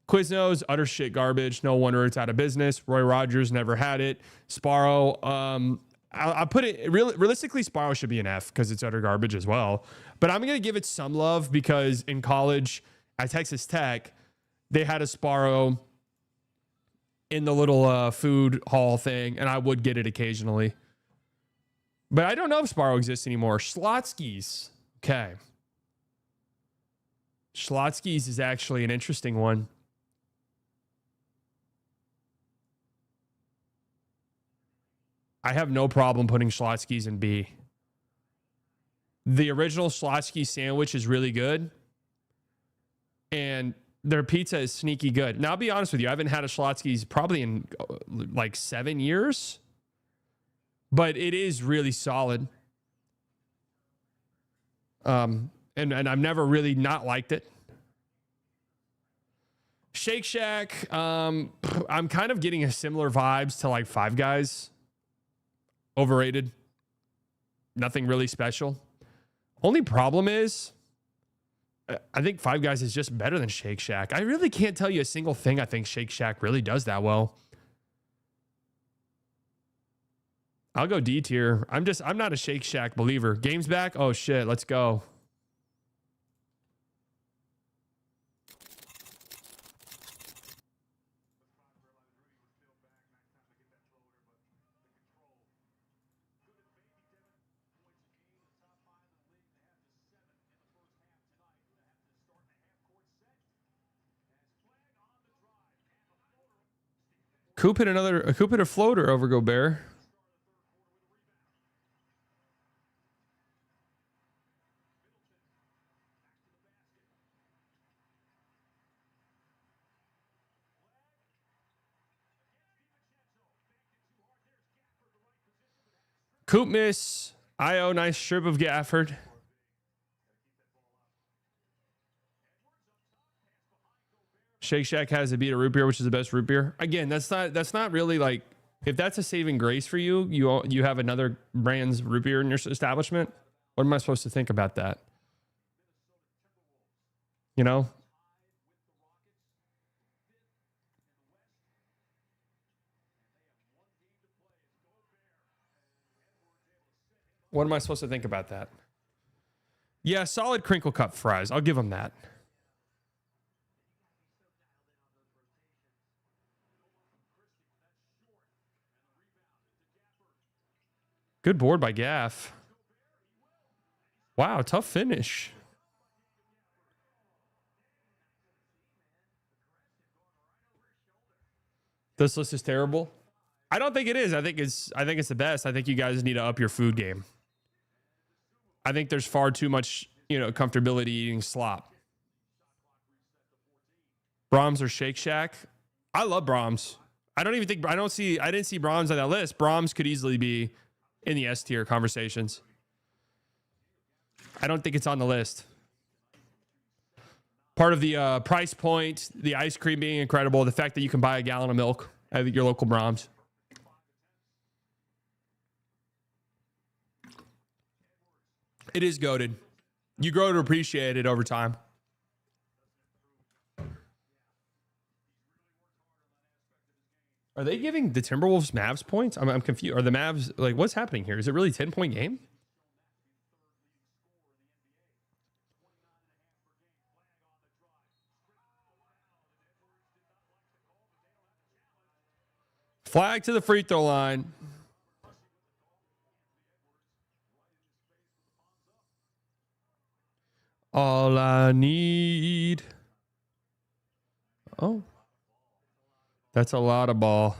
Quiznos, utter shit garbage. No wonder it's out of business. Roy Rogers never had it. Sparrow, I'll put it, realistically, Sparrow should be an F because it's utter garbage as well. But I'm going to give it some love because in college at Texas Tech, they had a Sparrow in the little food hall thing, and I would get it occasionally. But I don't know if Sparrow exists anymore. Schlotzsky's. Okay. Schlotzsky's is actually an interesting one. I have no problem putting Schlotzsky's in B. The original Schlotzsky sandwich is really good. And their pizza is sneaky good. Now, I'll be honest with you. I haven't had a Schlotzsky's probably in like 7 years. But it is really solid. And I've never really not liked it. Shake Shack. I'm kind of getting a similar vibes to like Five Guys. Overrated. Nothing really special. Only problem is, I think Five Guys is just better than Shake Shack. I really can't tell you a single thing I think Shake Shack really does that well. I'll go D tier. I'm not a Shake Shack believer. Game's back. Oh shit, let's go. Coop hit a floater over Gobert. Coop miss. Io, nice strip of Gafford. Shake Shack has a beat of root beer, which is the best root beer. Again, that's not really like, if that's a saving grace for you, you have another brand's root beer in your establishment. What am I supposed to think about that? You know? What am I supposed to think about that? Yeah, solid crinkle cut fries. I'll give them that. Good board by Gaff. Wow, tough finish. This list is terrible. I don't think it is. I think it's the best. I think you guys need to up your food game. I think there's far too much, comfortability eating slop. Brahms or Shake Shack? I love Brahms. I didn't see Brahms on that list. Brahms could easily be in the S tier conversations. I don't think it's on the list. Part of the price point, the ice cream being incredible, the fact that you can buy a gallon of milk at your local Brahms. It is goated. You grow to appreciate it over time. Are they giving the Timberwolves Mavs points? I'm confused. Are the Mavs, like, what's happening here? Is it really a 10-point game? Flag to the free throw line. All I need. Oh. That's a lot of ball.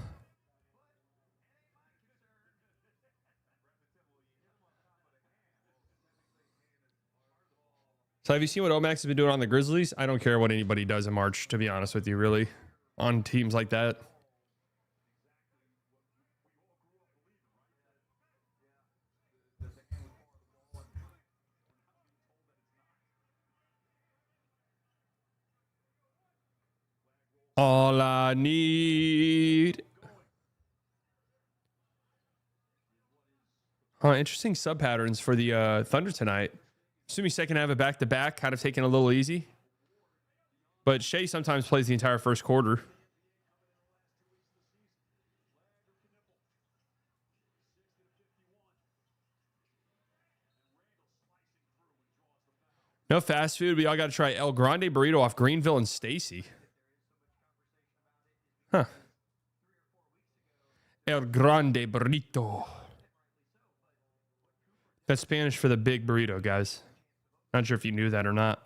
So have you seen what Omax has been doing on the Grizzlies? I don't care what anybody does in March, to be honest with you, really, on teams like that. All I need. Interesting sub patterns for the Thunder tonight. Assuming second half of back-to-back, kind of taking a little easy. But Shea sometimes plays the entire first quarter. No fast food. We all got to try El Grande Burrito off Greenville and Stacy. Huh. El Grande Burrito. That's Spanish for the big burrito, guys. Not sure if you knew that or not.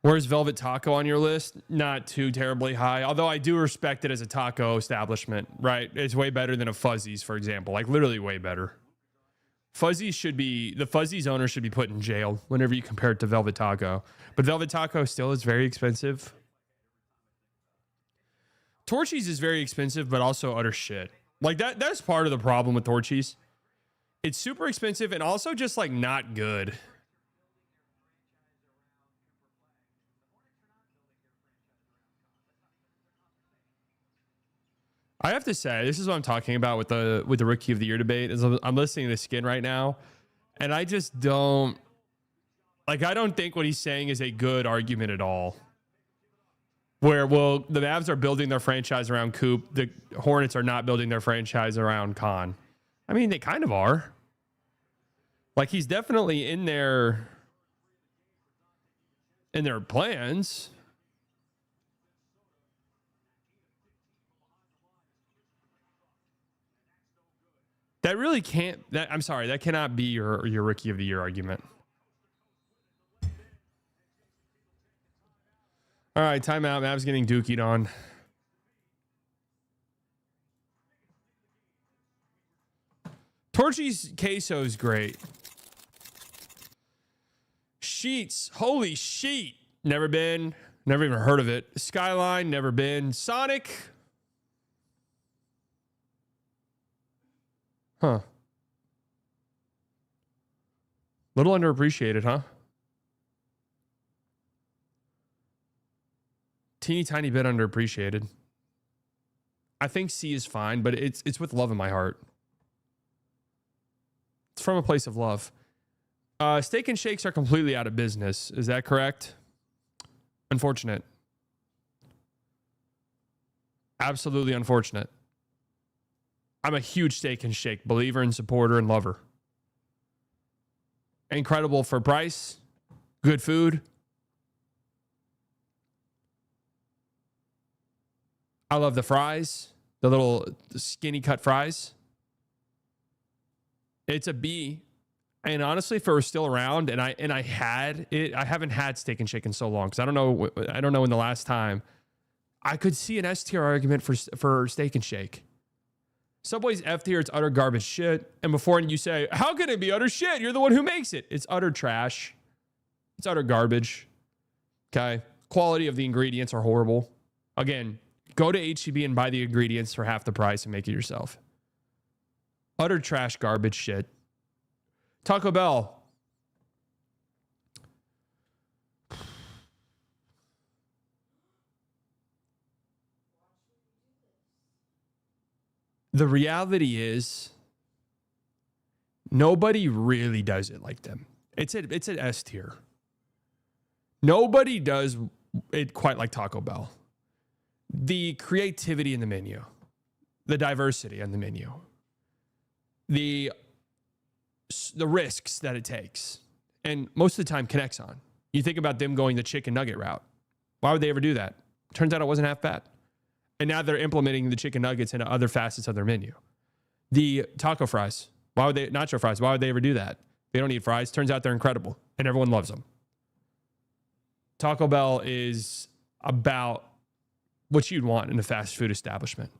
Where's Velvet Taco on your list? Not too terribly high, although I do respect it as a taco establishment, right? It's way better than a Fuzzy's, for example. Like, literally way better. Fuzzy's should be, the Fuzzy's owner should be put in jail whenever you compare it to Velvet Taco. But Velvet Taco still is very expensive. Torchy's is very expensive, but also utter shit. Like, that's part of the problem with Torchy's. It's super expensive and also just, like, not good. I have to say, this is what I'm talking about with the Rookie of the Year debate. Is I'm listening to Skin right now, and I just don't, like, I don't think what he's saying is a good argument at all. Where, well, the Mavs are building their franchise around Coop. The Hornets are not building their franchise around Khan. I mean, they kind of are. Like, he's definitely in their plans. That really can't, I'm sorry, that cannot be your Rookie of the Year argument. All right, timeout. Mavs getting dookied on. Torchy's queso is great. Sheets, holy sheet. Never been, never even heard of it. Skyline, never been. Sonic. Huh. Little underappreciated, huh? Teeny tiny bit underappreciated. I think C is fine, but it's with love in my heart. It's from a place of love. Steak and Shakes are completely out of business. Is that correct? Unfortunate. Absolutely unfortunate. I'm a huge Steak and Shake believer and supporter and lover. Incredible for price. Good food. I love the fries. The little skinny cut fries. It's a B. And honestly, if it were still around and I had it, I haven't had Steak and Shake in so long because I don't know when the last time. I could see an S tier argument for Steak and Shake. Subway's F tier, it's utter garbage shit. And before you say, how can it be utter shit? You're the one who makes it. It's utter trash. It's utter garbage. Okay. Quality of the ingredients are horrible. Again, go to HEB and buy the ingredients for half the price and make it yourself. Utter trash, garbage shit. Taco Bell. The reality is, nobody really does it like them. It's an S tier. Nobody does it quite like Taco Bell. The creativity in the menu, the diversity in the menu, the risks that it takes, and most of the time connects on. You think about them going the chicken nugget route. Why would they ever do that? Turns out it wasn't half bad. And now they're implementing the chicken nuggets into other facets of their menu. The taco fries. Nacho fries, why would they ever do that? They don't eat fries. Turns out they're incredible and everyone loves them. Taco Bell is about what you'd want in a fast food establishment.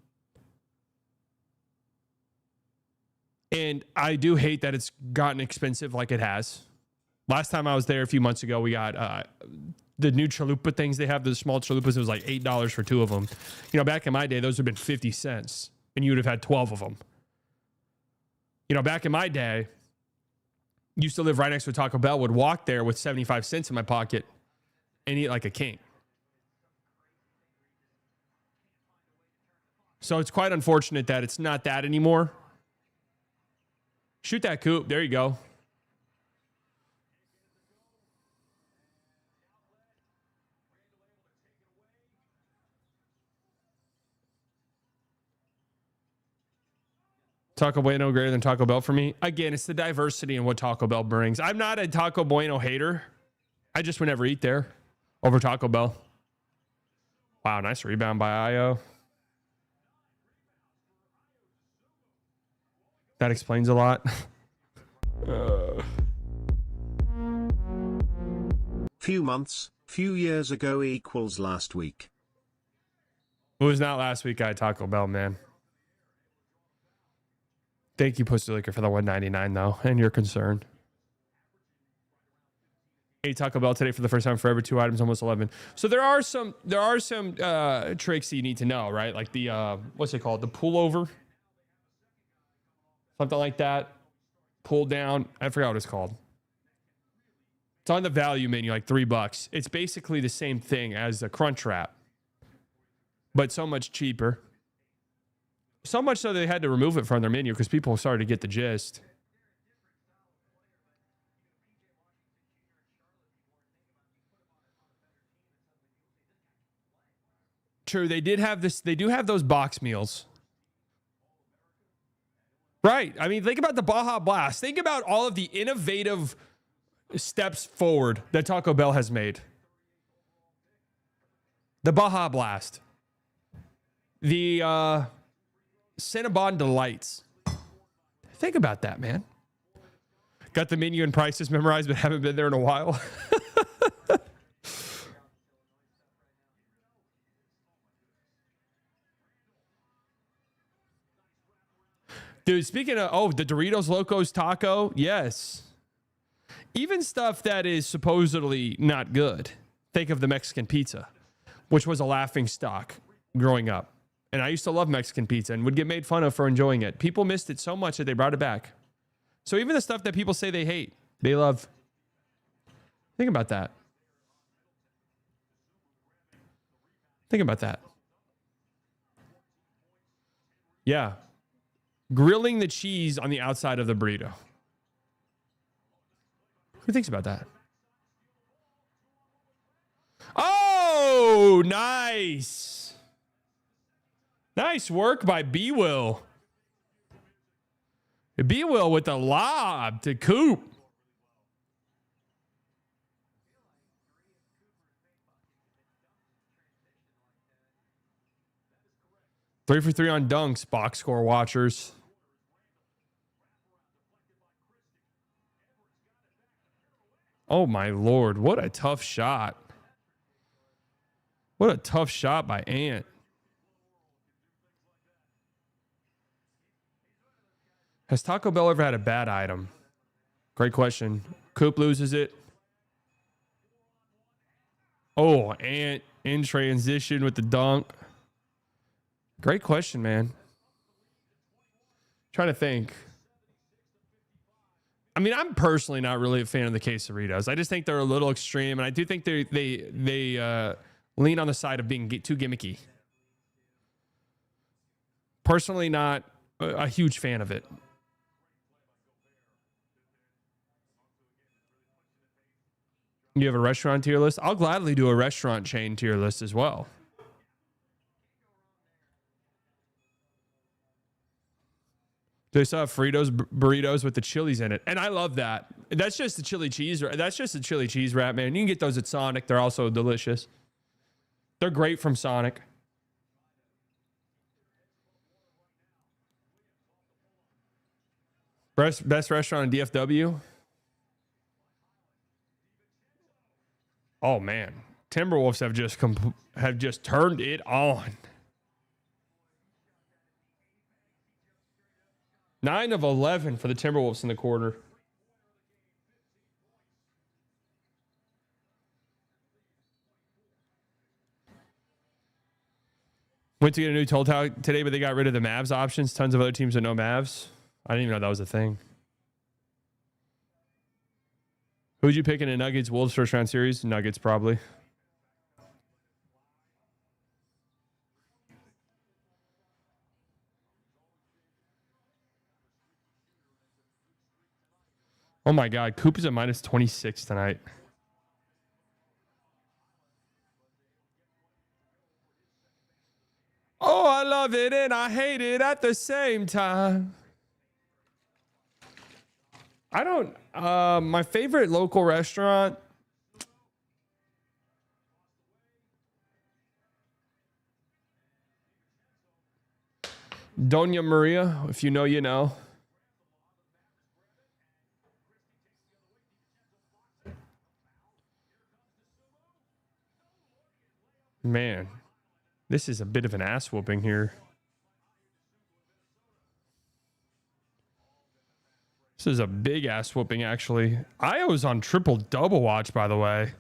And I do hate that it's gotten expensive like it has. Last time I was there a few months ago, we got the new chalupa things they have, the small chalupas. It was like $8 for 2 of them. You know, back in my day, those would have been 50 cents and you would have had 12 of them. You know, back in my day, used to live right next to a Taco Bell, would walk there with 75 cents in my pocket and eat like a king. So it's quite unfortunate that it's not that anymore. Shoot that coop. There you go. Taco Bueno greater than Taco Bell for me. Again, it's the diversity in what Taco Bell brings. I'm not a Taco Bueno hater. I just would never eat there over Taco Bell. Wow, nice rebound by Io. That explains a lot. Few months, few years ago equals last week. It was not last week I had Taco Bell, man. Thank you, Pussy Liquor, for the $1.99 though, and your concern. Ate Taco Bell today for the first time forever. 2 items, almost 11. So there are some tricks that you need to know, right? Like the what's it called? The pullover, something like that. Pull down. I forgot what it's called. It's on the value menu, like $3. It's basically the same thing as a Crunch Wrap, but so much cheaper. So much so they had to remove it from their menu because people started to get the gist. True, they did have this. They do have those box meals. Right. I mean, think about the Baja Blast. Think about all of the innovative steps forward that Taco Bell has made. The Baja Blast. The Cinnabon Delights. Think about that, man. Got the menu and prices memorized, but haven't been there in a while. Dude, speaking of, the Doritos Locos Taco, yes. Even stuff that is supposedly not good. Think of the Mexican pizza, which was a laughing stock growing up. And I used to love Mexican pizza and would get made fun of for enjoying it. People missed it so much that they brought it back. So even the stuff that people say they hate, they love. Think about that. Think about that. Yeah. Grilling the cheese on the outside of the burrito. Who thinks about that? Oh, nice. Nice work by B-Will. B-Will with the lob to Coop. Three for 3 on dunks, box score watchers. Oh, my Lord. What a tough shot. What a tough shot by Ant. Has Taco Bell ever had a bad item? Great question. Coop loses it. Oh, Ant In transition with the dunk. Great question, man. Trying to think. I mean, I'm personally not really a fan of the quesadillas. I just think they're a little extreme, and I do think they lean on the side of being too gimmicky. Personally, not a huge fan of it. You have a restaurant tier list? I'll gladly do a restaurant chain tier list as well. They still have Fritos burritos with the chilies in it. And I love that. That's just the chili cheese. That's just the chili cheese wrap, man. You can get those at Sonic. They're also delicious. They're great from Sonic. Best restaurant in DFW? Oh, man. Timberwolves have just turned it on. 9 of 11 for the Timberwolves in the quarter. Went to get a new toll tag today, but they got rid of the Mavs options. Tons of other teams with no Mavs. I didn't even know that was a thing. Who would you pick in a Nuggets Wolves first round series? Nuggets, probably. Oh my God, Coop is at minus 26 tonight. Oh, I love it and I hate it at the same time. I don't, my favorite local restaurant. Doña Maria, if you know, you know. Man, this is a bit of an ass whooping here. This is a big ass whooping, actually. Io's on triple double watch, by the way.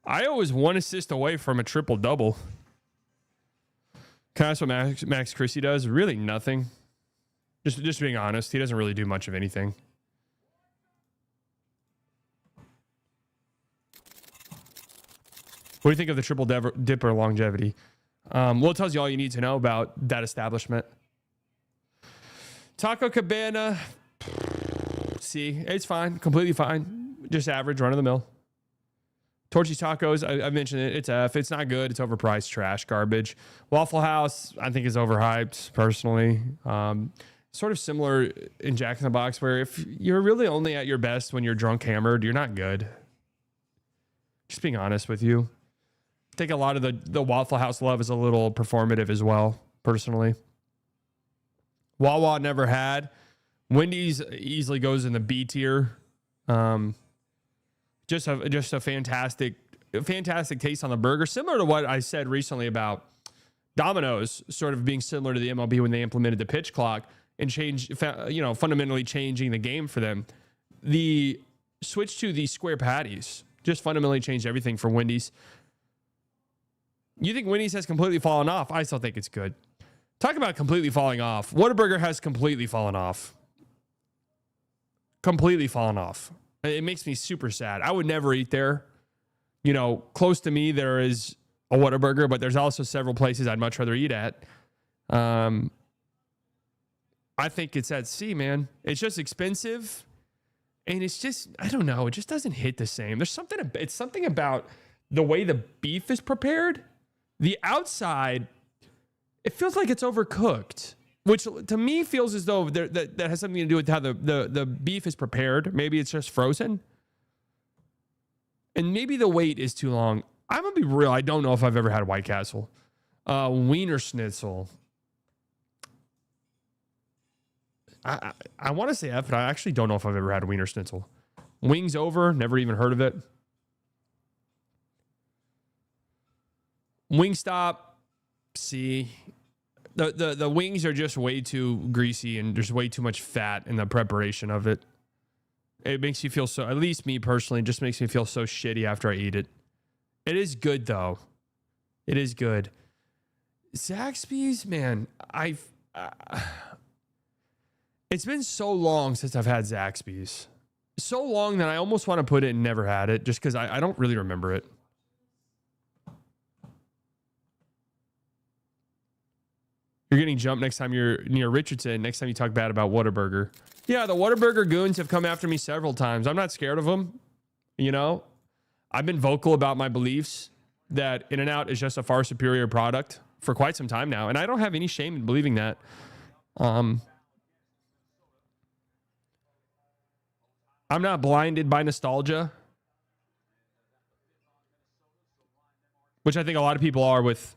Io is 1 assist away from a triple double. Can I ask what Max Christie does? Really nothing. Just being honest, he doesn't really do much of anything. What do you think of the triple dipper longevity? Well, it tells you all you need to know about that establishment. Taco Cabana. See, it's fine. Completely fine. Just average, run of the mill. Torchy's Tacos, I mentioned it. It's F. It's not good. It's overpriced, trash, garbage. Waffle House, I think, is overhyped, personally. Sort of similar in Jack in the Box, where if you're really only at your best when you're drunk hammered, you're not good. Just being honest with you. I think a lot of the Waffle House love is a little performative as well, personally. Wawa never had. Wendy's easily goes in the B tier. Just a fantastic taste on the burger. Similar to what I said recently about Domino's sort of being similar to the MLB when they implemented the pitch clock and fundamentally changing the game for them. The switch to the square patties just fundamentally changed everything for Wendy's. You think Wendy's has completely fallen off? I still think it's good. Talk about completely falling off. Whataburger has completely fallen off. Completely fallen off. It makes me super sad. I would never eat there. You know, close to me, there is a Whataburger, but there's also several places I'd much rather eat at. I think it's at C, man. It's just expensive. And it's just, I don't know. It just doesn't hit the same. There's something about the way the beef is prepared. The outside, it feels like it's overcooked, which to me feels as though that has something to do with how the beef is prepared. Maybe it's just frozen. And maybe the wait is too long. I'm going to be real. I don't know if I've ever had White Castle. Wiener Schnitzel. I want to say F, but I actually don't know if I've ever had a Wiener Schnitzel. Wings over. Never even heard of it. Wingstop. C. The wings are just way too greasy and there's way too much fat in the preparation of it. It makes you feel so, at least me personally, just makes me feel so shitty after I eat it. It is good though. It is good. Zaxby's, man, it's been so long since I've had Zaxby's. So long that I almost want to put it and never had it just because I don't really remember it. You're getting jumped next time you're near Richardson. Next time you talk bad about Whataburger. Yeah, the Whataburger goons have come after me several times. I'm not scared of them. You know, I've been vocal about my beliefs that In-N-Out is just a far superior product for quite some time now. And I don't have any shame in believing that. I'm not blinded by nostalgia, which I think a lot of people are with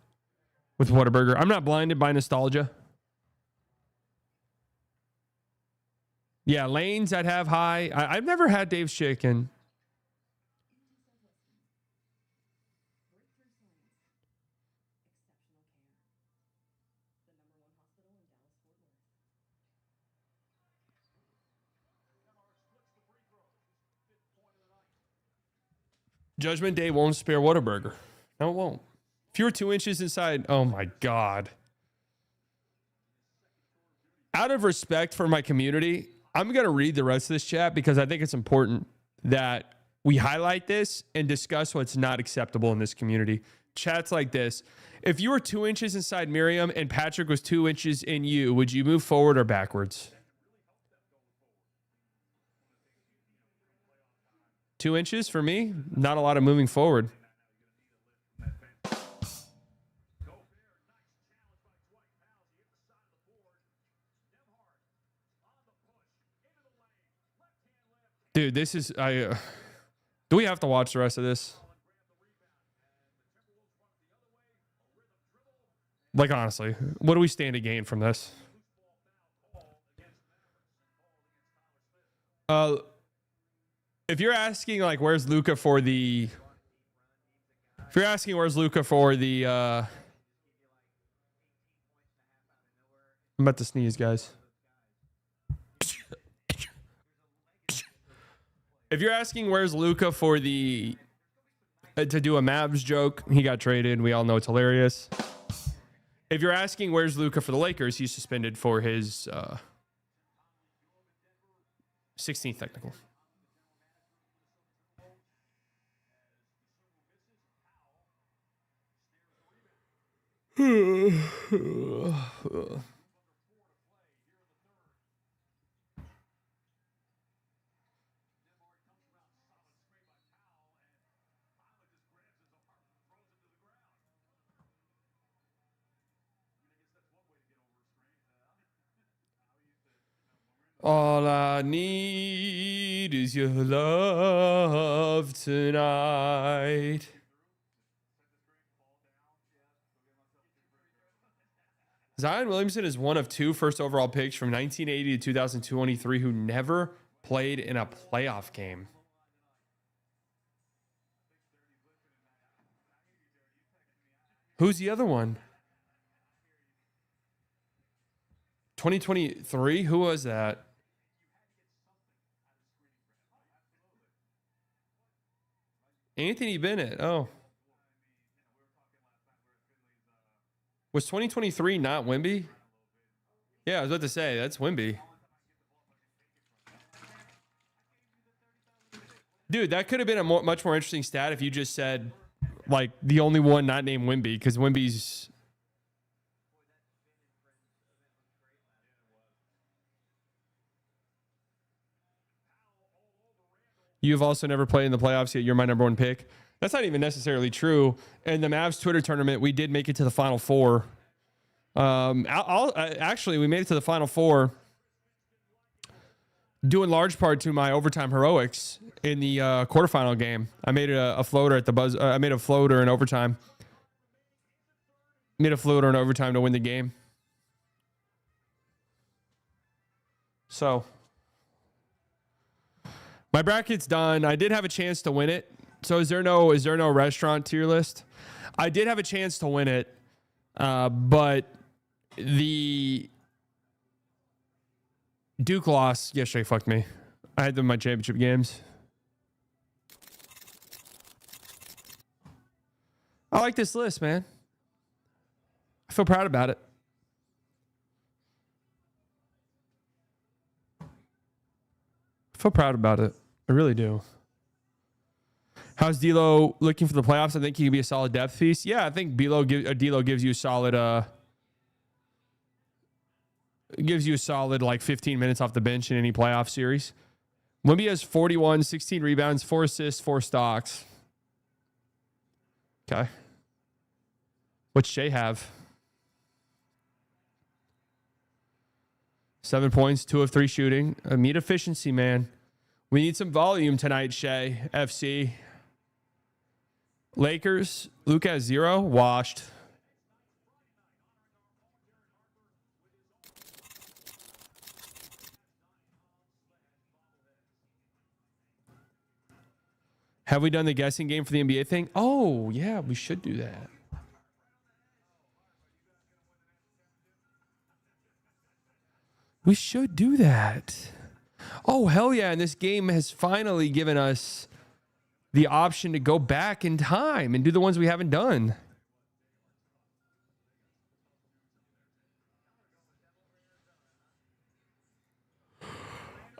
Whataburger. I'm not blinded by nostalgia. Yeah, lanes that have high. I've never had Dave's Chicken. Judgment Day won't spare Whataburger. No, it won't. If you were 2 inches inside, oh my God. Out of respect for my community, I'm going to read the rest of this chat because I think it's important that we highlight this and discuss what's not acceptable in this community. Chats like this. If you were 2 inches inside Miriam and Patrick was 2 inches in you, would you move forward or backwards? 2 inches for me, not a lot of moving forward. Dude, this is do we have to watch the rest of this? Like honestly, what do we stand to gain from this? If you're asking like where's Luka for the I'm about to sneeze, guys. If you're asking where's Luka for the to do a Mavs joke, he got traded. We all know it's hilarious. If you're asking where's Luka for the Lakers, he's suspended for his 16th technical. All I need is your love tonight. Zion Williamson is one of 2 first overall picks from 1980 to 2023 who never played in a playoff game. Who's the other one? 2023? Who was that? Anthony Bennett. Oh. Was 2023 not Wemby? Yeah, I was about to say, that's Wemby. Dude, that could have been a much more interesting stat if you just said, like, the only one not named Wemby, because Wemby's... You've also never played in the playoffs yet. You're my number 1 pick. That's not even necessarily true. In the Mavs Twitter tournament, we did make it to the Final Four. Actually, we made it to the Final Four due in large part to my overtime heroics in the quarterfinal game. I made a floater at the buzz. I made a floater in overtime. Made a floater in overtime to win the game. So my bracket's done. I did have a chance to win it. So is there no restaurant tier list? I did have a chance to win it, but the Duke loss yesterday fucked me. I had them in my championship games. I like this list, man. I feel proud about it. I feel proud about it. I really do. How's D'Lo looking for the playoffs? I think he could be a solid depth piece. Yeah, I think D'Lo gives you a solid like 15 minutes off the bench in any playoff series. Wemby has 41, 16 rebounds, 4 assists, 4 stocks. Okay. What's Shea have? 7 points, 2 of 3 shooting. Meet efficiency, man. We need some volume tonight, Shea. FC. Lakers. Luke has 0. Washed. Have we done the guessing game for the NBA thing? Oh, yeah, we should do that. We should do that. Oh, hell yeah. And this game has finally given us the option to go back in time and do the ones we haven't done.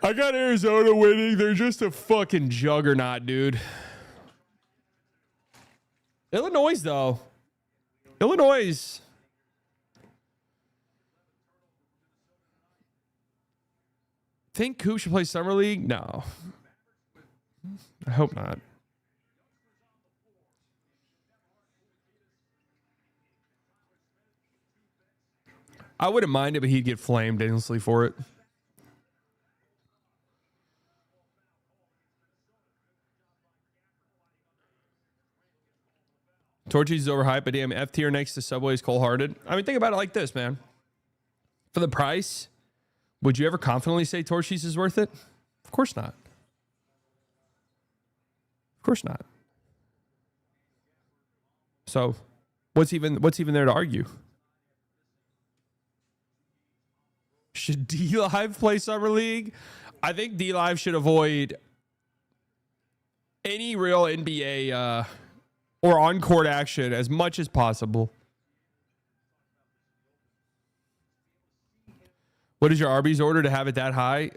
I got Arizona winning. They're just a fucking juggernaut, dude. Illinois, though. Illinois. Think Coop should play Summer League? No. I hope not. I wouldn't mind it, but he'd get flamed endlessly for it. Torchy's is overhyped, but damn, F tier next to Subway's cold-hearted. I mean, think about it like this, man. For the price, would you ever confidently say Torchy's is worth it? Of course not. Of course not. So, what's even there to argue? Should D-Live play Summer League? I think D-Live should avoid any real NBA or on-court action as much as possible. What is your Arby's order to have it that high?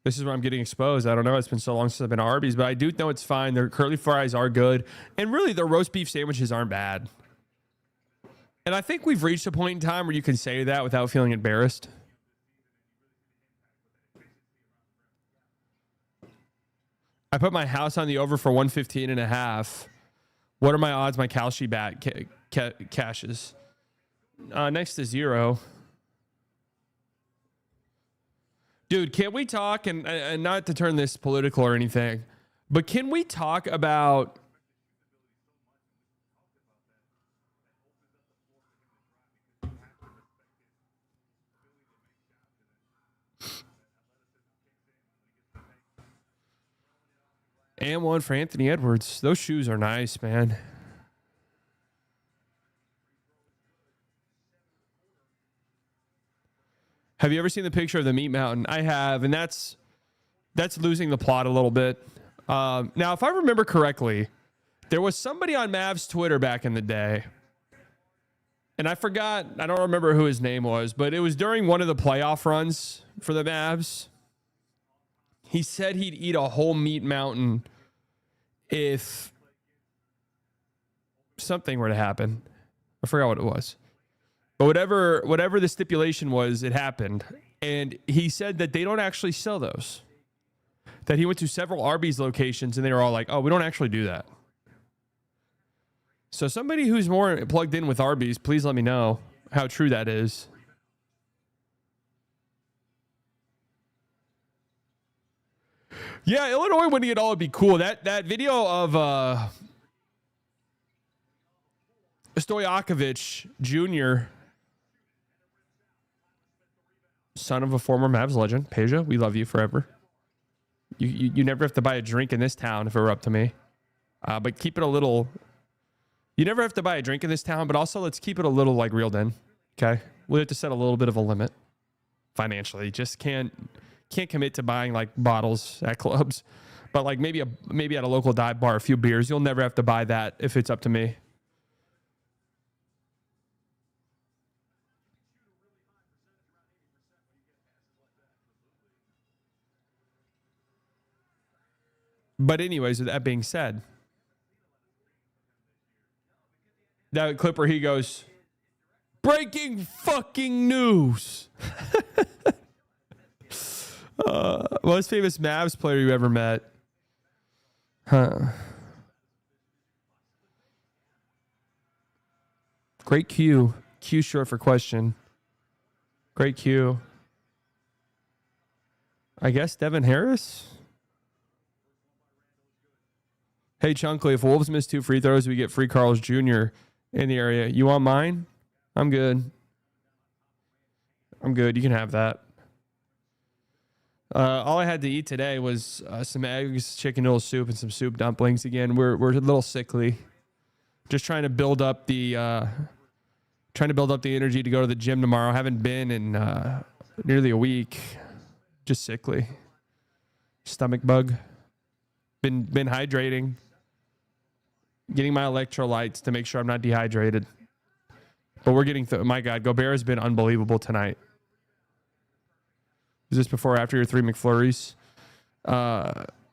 This is where I'm getting exposed. I don't know. It's been so long since I've been to Arby's, but I do know it's fine. Their curly fries are good. And really, their roast beef sandwiches aren't bad. And I think we've reached a point in time where you can say that without feeling embarrassed. I put my house on the over for 115.5. What are my odds my Kalshi bat cashes? Next to 0. Dude, can we talk, and not to turn this political or anything, but can we talk about and one for Anthony Edwards? Those shoes are nice, man. Have you ever seen the picture of the Meat Mountain? I have, and that's losing the plot a little bit. Now, if I remember correctly, there was somebody on Mavs Twitter back in the day, and I don't remember who his name was, but it was during one of the playoff runs for the Mavs. He said he'd eat a whole Meat Mountain if something were to happen. I forgot what it was. But whatever the stipulation was, it happened. And he said that they don't actually sell those. That he went to several Arby's locations and they were all like, oh, we don't actually do that. So somebody who's more plugged in with Arby's, please let me know how true that is. Yeah, Illinois winning it all would be cool. That video of Stojakovic Jr., son of a former Mavs legend. Peja, we love you forever. You never have to buy a drink in this town if it were up to me. But keep it a little... You never have to buy a drink in this town, but also let's keep it a little like reeled in. Okay? We have to set a little bit of a limit financially. Just can't commit to buying like bottles at clubs. But like maybe at a local dive bar, a few beers. You'll never have to buy that if it's up to me. But anyways, with that being said, that clip where he goes, breaking fucking news. Most famous Mavs player you ever met? Huh. Great Q. Q short for question. Great Q. I guess Devin Harris? Hey, Chunkley, if Wolves miss 2 free throws, we get free Carl's Jr. in the area. You want mine? I'm good. I'm good. You can have that. All I had to eat today was some eggs, chicken noodle soup, and some soup dumplings. Again, we're a little sickly. Just trying to build up the energy to go to the gym tomorrow. I haven't been in nearly a week. Just sickly. Stomach bug. Been hydrating. Getting my electrolytes to make sure I'm not dehydrated. But we're getting through. My God, Gobert has been unbelievable tonight. Is this before or after your 3 McFlurries?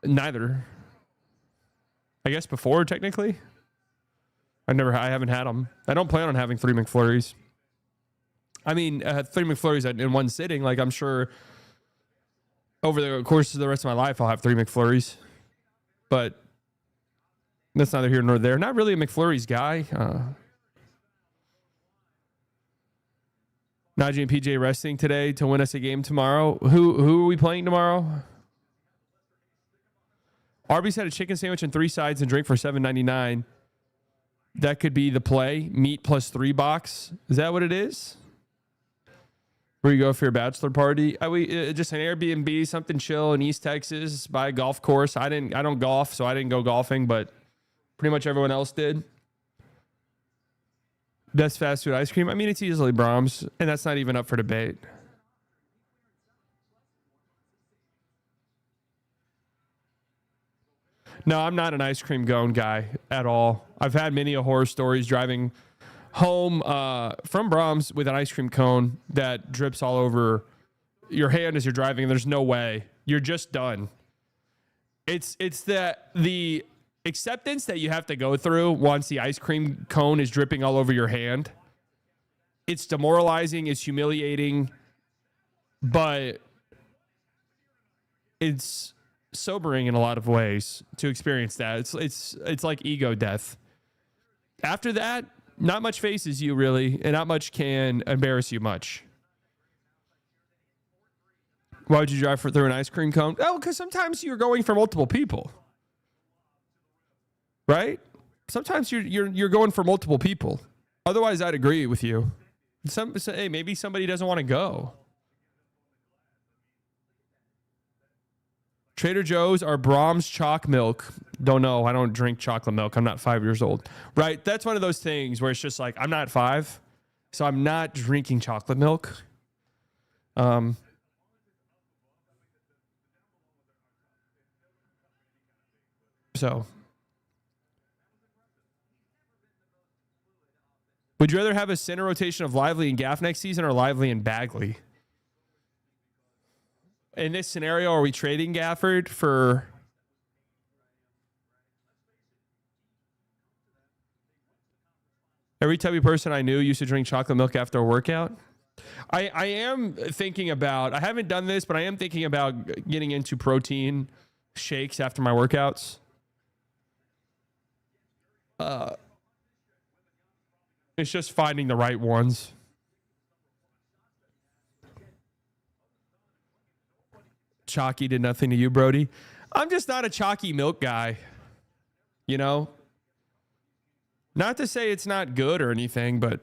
Neither. I guess before, technically. I haven't had them. I don't plan on having 3 McFlurries. I mean, 3 McFlurries in one sitting. Like, I'm sure over the course of the rest of my life, I'll have 3 McFlurries. But that's neither here nor there. Not really a McFlurries guy. Najee and PJ resting today to win us a game tomorrow. Who are we playing tomorrow? Arby's had a chicken sandwich and 3 sides and drink for $7.99. That could be the play. Meat plus 3 box. Is that what it is? Where you go for your bachelor party? Just an Airbnb, something chill in East Texas by a golf course. I don't golf, so I didn't go golfing, but pretty much everyone else did. Best fast food ice cream? I mean, it's easily Brahms, and that's not even up for debate. No, I'm not an ice cream cone guy at all. I've had many horror stories driving home from Brahms with an ice cream cone that drips all over your hand as you're driving, and there's no way. You're just done. It's the acceptance that you have to go through once the ice cream cone is dripping all over your hand. It's demoralizing, it's humiliating, but it's sobering in a lot of ways to experience that. It's like ego death. After that, not much faces you really, and not much can embarrass you much. Why would you drive through an ice cream cone? Oh, because sometimes you're going for multiple people. Right? Sometimes you're going for multiple people. Otherwise, I'd agree with you. Hey, maybe somebody doesn't want to go. Trader Joe's are Brahms chalk milk. Don't know. I don't drink chocolate milk. I'm not 5 years old. Right? That's one of those things where it's just like, I'm not 5, so I'm not drinking chocolate milk. So, would you rather have a center rotation of Lively and Gaff next season or Lively and Bagley? In this scenario, are we trading Gafford for every type of person I knew used to drink chocolate milk after a workout? I am thinking about, I haven't done this, but I am thinking about getting into protein shakes after my workouts. It's just finding the right ones. Chalky did nothing to you, Brody. I'm just not a chalky milk guy. You know? Not to say it's not good or anything, but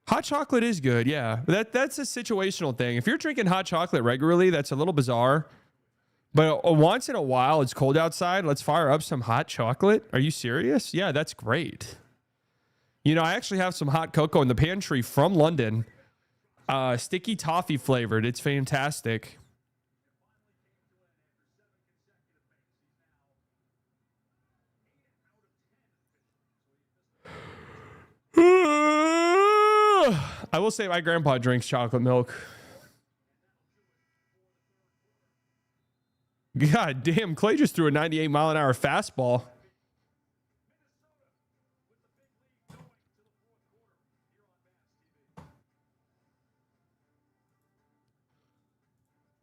hot chocolate is good, yeah. That's a situational thing. If you're drinking hot chocolate regularly, that's a little bizarre. But once in a while, it's cold outside, let's fire up some hot chocolate. Are you serious? Yeah, that's great. You know, I actually have some hot cocoa in the pantry from London. Sticky toffee flavored. It's fantastic. I will say my grandpa drinks chocolate milk. God damn, Clay just threw a 98-mile-an-hour fastball.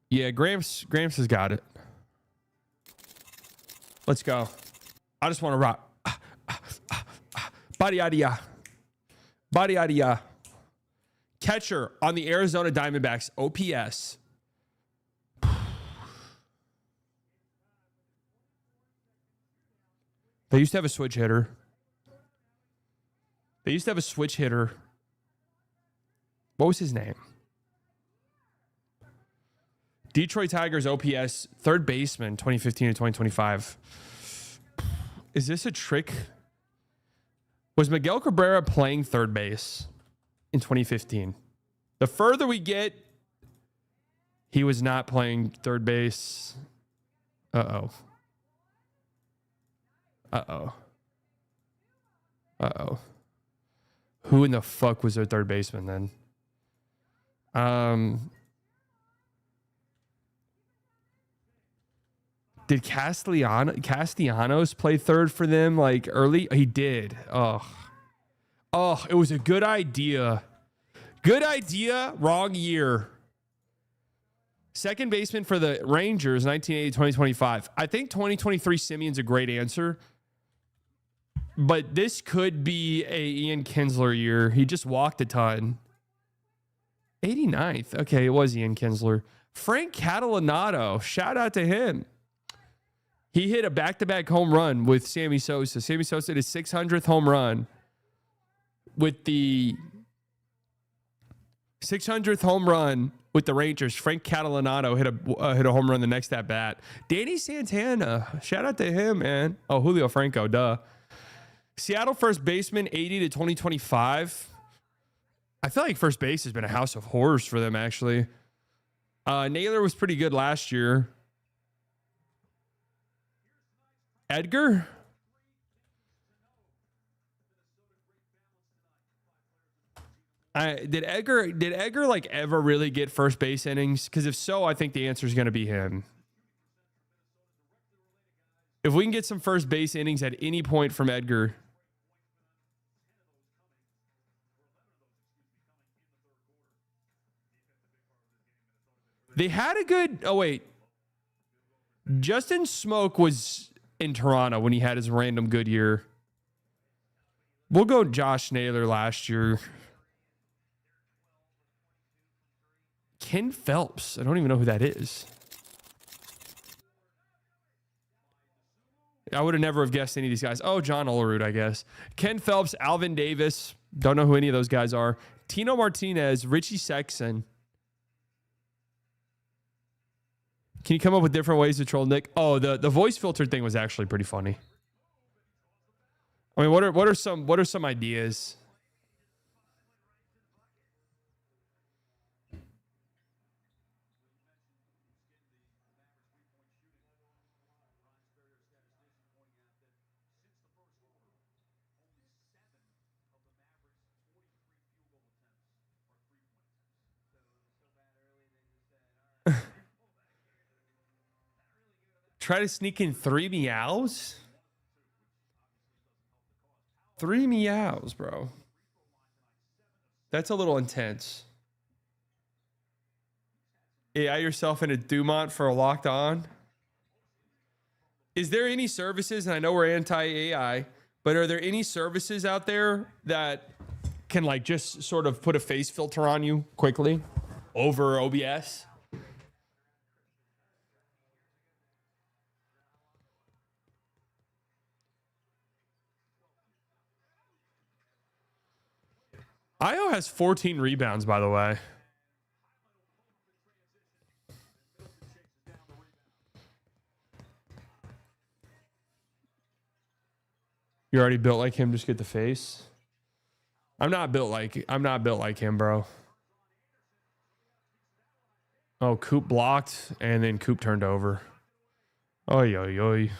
Yeah, Gramps has got it. Let's go. I just want to rock. Body idea. Body idea. Catcher on the Arizona Diamondbacks, OPS. They used to have a switch hitter. What was his name? Detroit Tigers OPS, third baseman, 2015 to 2025. Is this a trick? Was Miguel Cabrera playing third base in 2015? The further we get, he was not playing third base. Uh-oh. Who in the fuck was their third baseman then? Did Castellanos play third for them like early? He did. Oh, it was a good idea. Good idea, wrong year. Second baseman for the Rangers, 1980 2025. I think 2023 Simeon's a great answer. But this could be a Ian Kinsler year. He just walked a ton. 89th. Okay, it was Ian Kinsler. Frank Catalanato. Shout out to him. He hit a back-to-back home run with Sammy Sosa. Sammy Sosa did his 600th home run. With the 600th home run with the Rangers, Frank Catalanato hit a home run the next at bat. Danny Santana. Shout out to him, man. Oh, Julio Franco, duh. Seattle first baseman, 80 to 2025. I feel like first base has been a house of horrors for them, actually. Naylor was pretty good last year. Edgar? Did Edgar like ever really get first base innings? Because if so, I think the answer is going to be him. If we can get some first base innings at any point from Edgar. They had a good... Oh, wait. Justin Smoke was in Toronto when he had his random good year. We'll go Josh Naylor last year. Ken Phelps. I don't even know who that is. I would have never have guessed any of these guys. Oh, John Olerud, I guess. Ken Phelps, Alvin Davis. Don't know who any of those guys are. Tino Martinez, Richie Sexson. Can you come up with different ways to troll Nick? Oh, the voice filter thing was actually pretty funny. I mean, what are some ideas? Try to sneak in 3 meows? 3 meows, bro. That's a little intense. AI yourself in a Dumont for a locked on. Is there any services, and I know we're anti-AI, but are there any services out there that can like just sort of put a face filter on you quickly over OBS? Io has 14 rebounds, by the way. You already built like him, just get the face. I'm not built like him, bro. Oh, Coop blocked and then Coop turned over. Oy oy oy.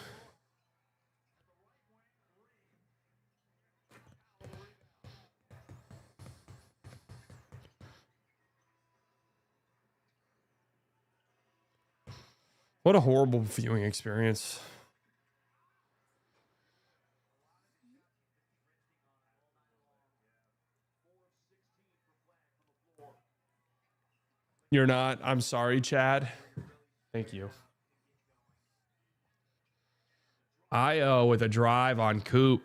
What a horrible viewing experience. You're not. I'm sorry, Chad. Thank you. Io with a drive on Coop.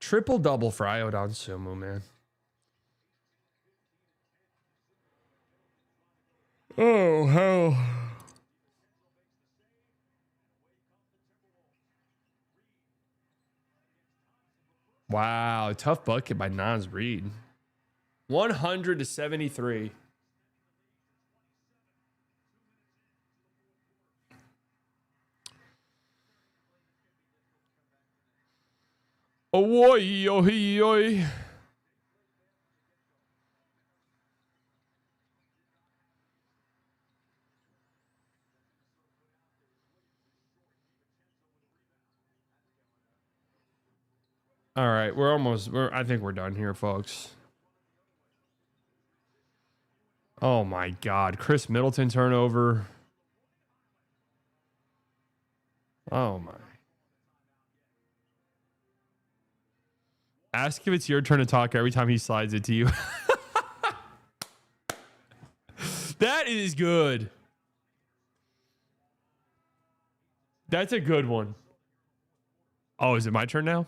Triple double for Io down Sumu, man. Oh, hell. Wow, tough bucket by Nas Reed. 100 to 73. Oh, oi, oi, oi. All right, I think we're done here, folks. Oh my God, Chris Middleton turnover. Oh my. Ask if it's your turn to talk every time he slides it to you. That is good. That's a good one. Oh, is it my turn now?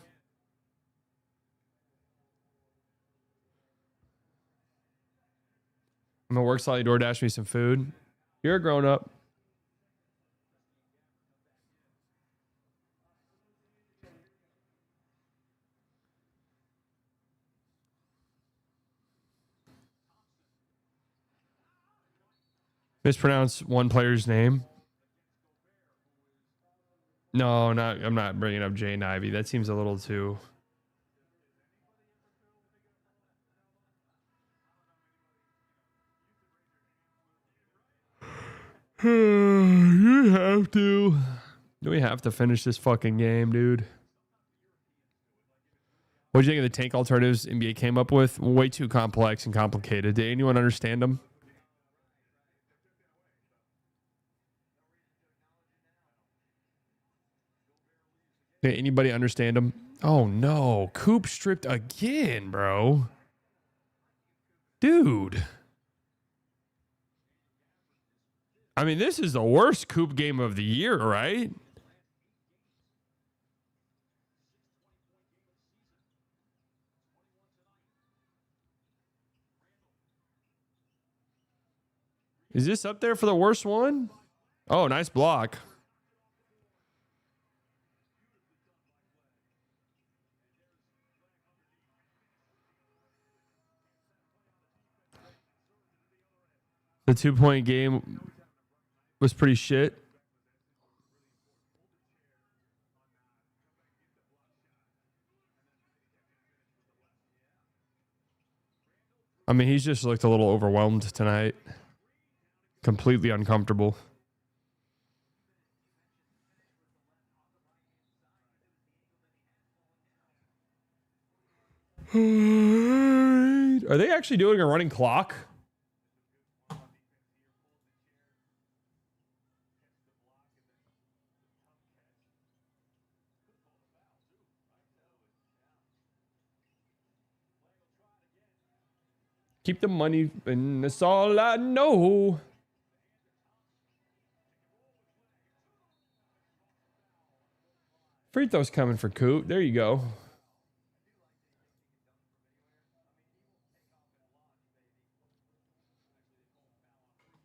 I'm gonna work slightly, DoorDash me some food. You're a grown up. Mispronounce one player's name. No, I'm not bringing up Jay Ivy. That seems a little too. You have to. Do we have to finish this fucking game, dude? What do you think of the tank alternatives NBA came up with? Way too complex and complicated. Did anyone understand them? Did anybody understand them? Oh no, Coop stripped again, bro. Dude. I mean, this is the worst Coop game of the year, right? Is this up there for the worst one? Oh, nice block. The 2-point game was pretty shit. I mean, he's just looked a little overwhelmed tonight. Completely uncomfortable. Are they actually doing a running clock? Keep the money, and that's all I know. Free throw's coming for Coop. There you go.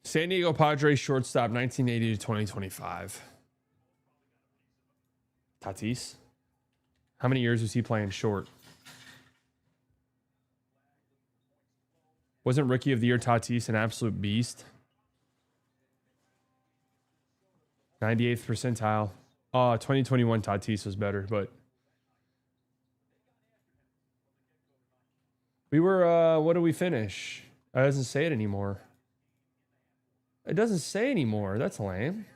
San Diego Padres shortstop, 1980 to 2025. Tatis. How many years was he playing short? Wasn't Rookie of the Year Tatis an absolute beast? 98th percentile. 2021 Tatis was better, but we were, what did we finish? It doesn't say it anymore. It doesn't say anymore. That's lame.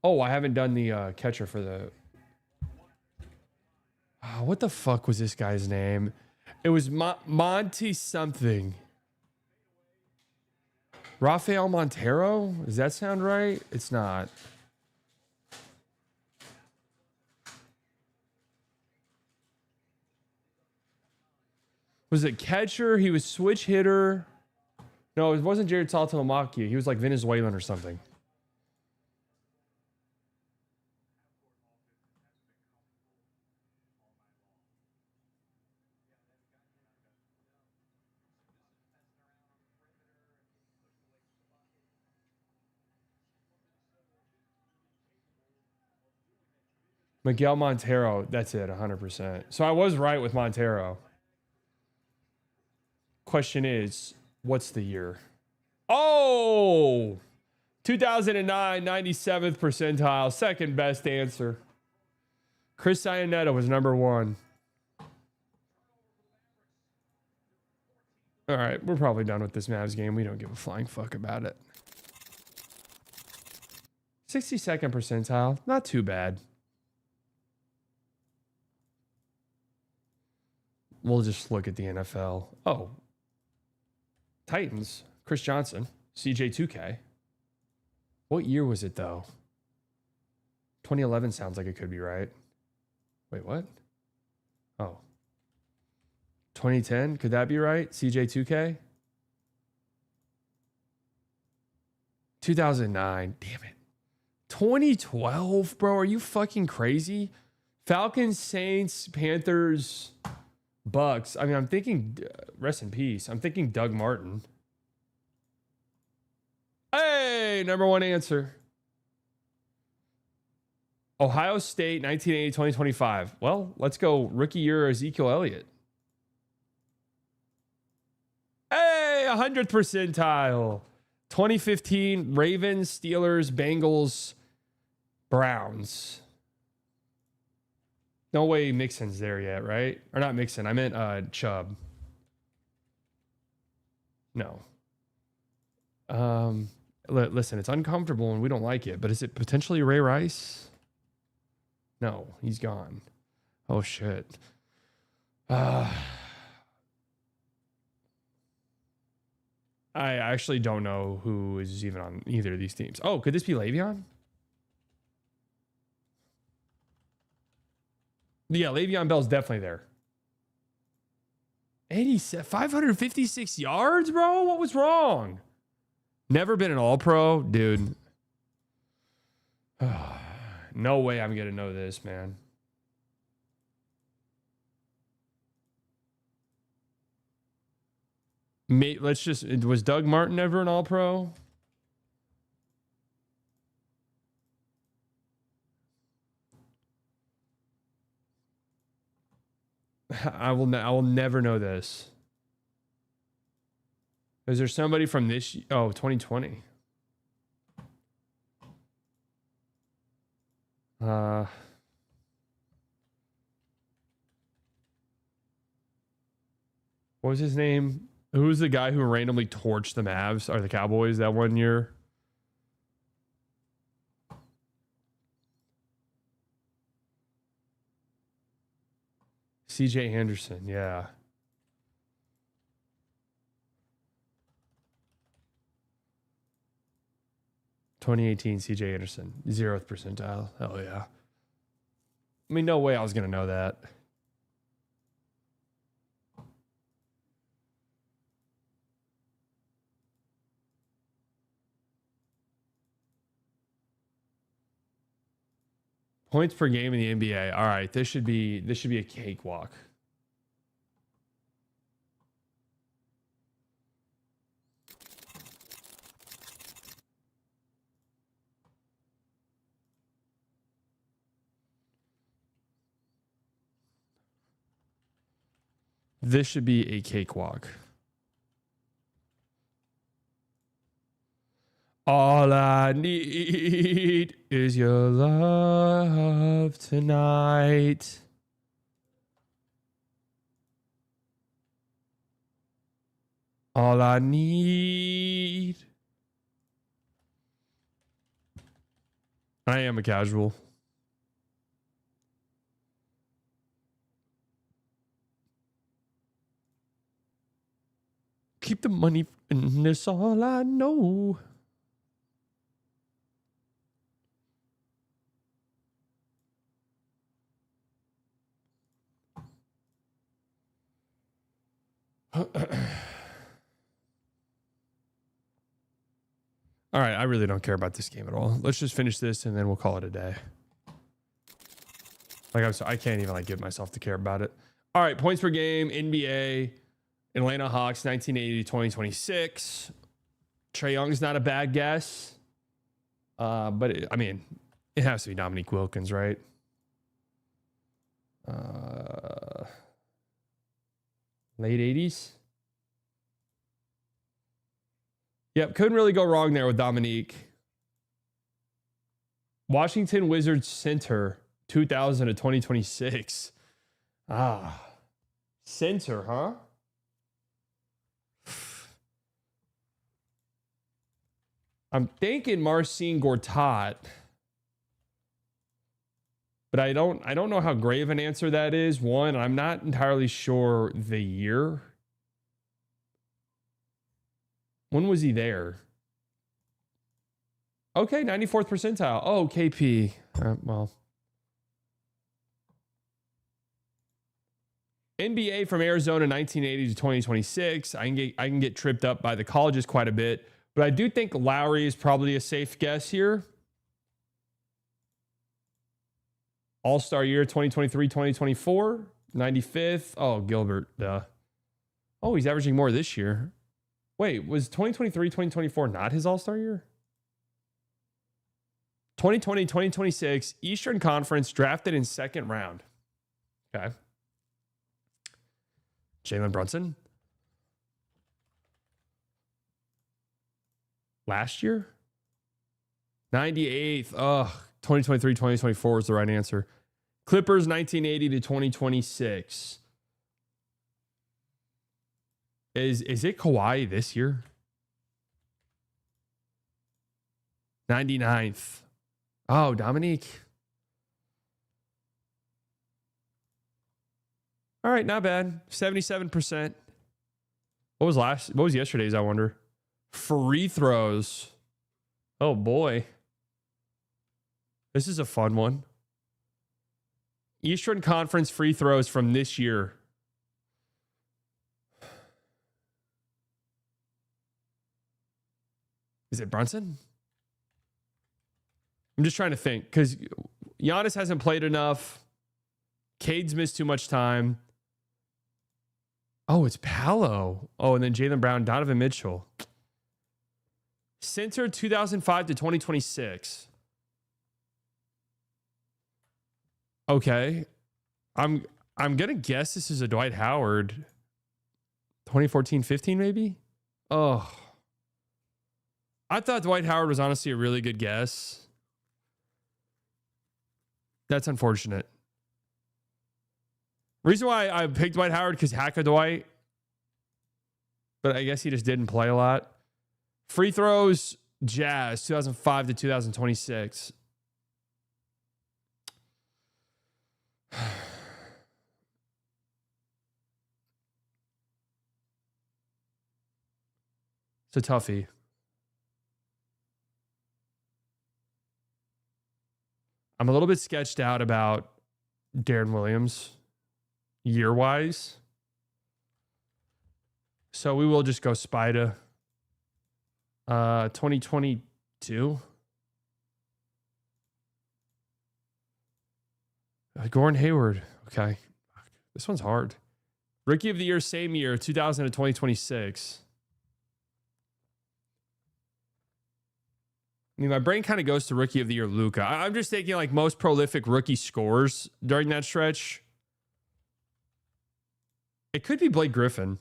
Oh, I haven't done the catcher for the... what the fuck was this guy's name? It was Monty something. Rafael Montero? Does that sound right? It's not. Was it catcher? He was switch hitter. No, it wasn't Jared Saltalamacchia. He was like Venezuelan or something. Miguel Montero. That's it, 100%. So I was right with Montero. Question is, what's the year? Oh! 2009, 97th percentile. Second best answer. Chris Iannetta was number 1. All right, we're probably done with this Mavs game. We don't give a flying fuck about it. 62nd percentile. Not too bad. We'll just look at the NFL. Oh. Titans. Chris Johnson. CJ2K. What year was it, though? 2011 sounds like it could be right. Wait, what? Oh. 2010? Could that be right? CJ2K? 2009. Damn it. 2012, bro. Are you fucking crazy? Falcons, Saints, Panthers, Bucks. I mean, I'm thinking, rest in peace. I'm thinking Doug Martin. Hey, number 1 answer. Ohio State, 1980, 2025. Well, let's go rookie year Ezekiel Elliott. Hey, 100th percentile. 2015, Ravens, Steelers, Bengals, Browns. No way Mixon's there yet, right? Or not Mixon. I meant Chubb. No. Listen, it's uncomfortable and we don't like it, but is it potentially Ray Rice? No, he's gone. Oh, shit. I actually don't know who is even on either of these teams. Oh, could this be Le'Veon? Yeah, Le'Veon Bell's definitely there. 556 yards, bro? What was wrong? Never been an all-pro? Dude. No way I'm going to know this, man. Was Doug Martin ever an all-pro? I will never know this. Is there somebody from this? Oh, 2020. What was his name? Who was the guy who randomly torched the Mavs or the Cowboys that one year? CJ Anderson, yeah. (2018) CJ Anderson, 0th percentile. Hell yeah. I mean, no way I was gonna know that. Points per game in the NBA. All right, this should be a cakewalk. This should be a cakewalk. All I need is your love tonight. All I need. I am a casual. keep the money, and that's all I know. All right, I really don't care about this game at all. Let's just finish this and then we'll call it a day. Like I can't even like get myself to care about it. All right, points per game, NBA, Atlanta Hawks, 1980 to 2026. Trae Young's not a bad guess, but I mean, it has to be Dominique Wilkins, right? Late 80s. Yep, couldn't really go wrong there with Dominique. Washington Wizards center, 2000 to 2026. Center, huh? I'm thinking Marcin Gortat, but I don't know how grave an answer that is. One, I'm not entirely sure the year. When was he there? Okay, 94th percentile. Oh, KP. Well. NBA from Arizona 1980 to 2026. I can get tripped up by the colleges quite a bit, but I do think Lowry is probably a safe guess here. All-Star year 2023-2024, 95th. Oh, Gilbert. Duh. Oh, he's averaging more this year. Wait, was 2023-2024 not his All-Star year? 2020-2026, Eastern Conference, drafted in second round. Okay. Jalen Brunson. Last year? 98th. Ugh. 2023-2024 is the right answer. Clippers 1980 to 2026. Is it Kawhi this year? 99th. Oh, Dominique. All right, not bad. 77%. What was yesterday's, I wonder? Free throws. Oh boy. This is a fun one. Eastern Conference free throws from this year. Is it Brunson? I'm just trying to think because Giannis hasn't played enough. Cade's missed too much time. Oh, it's Paolo. Oh, and then Jaylen Brown, Donovan Mitchell. Center 2005 to 2026. Okay. I'm gonna guess this is a Dwight Howard. 2014-15 maybe? Oh. I thought Dwight Howard was honestly a really good guess. That's unfortunate. Reason why I picked Dwight Howard because Hacka Dwight, but I guess he just didn't play a lot. Free throws, Jazz, 2005 to 2026. It's a toughie. I'm a little bit sketched out about Darren Williams year-wise. So we will just go Spida. 2022. Gordon Hayward. Okay. This one's hard. Rookie of the year, same year, 2000 to 2026. I mean, my brain kind of goes to rookie of the year, Luka. I'm just thinking like most prolific rookie scores during that stretch. It could be Blake Griffin.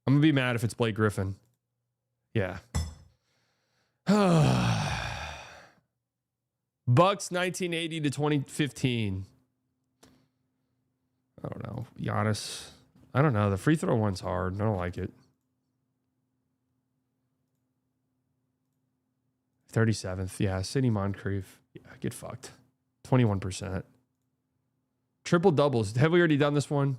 I'm going to be mad if it's Blake Griffin. Yeah. Bucks 1980 to 2015. I don't know. Giannis. I don't know. The free throw one's hard. I don't like it. 37th. Yeah. Sidney Moncrief. Yeah, get fucked. 21%. Triple doubles. Have we already done this one?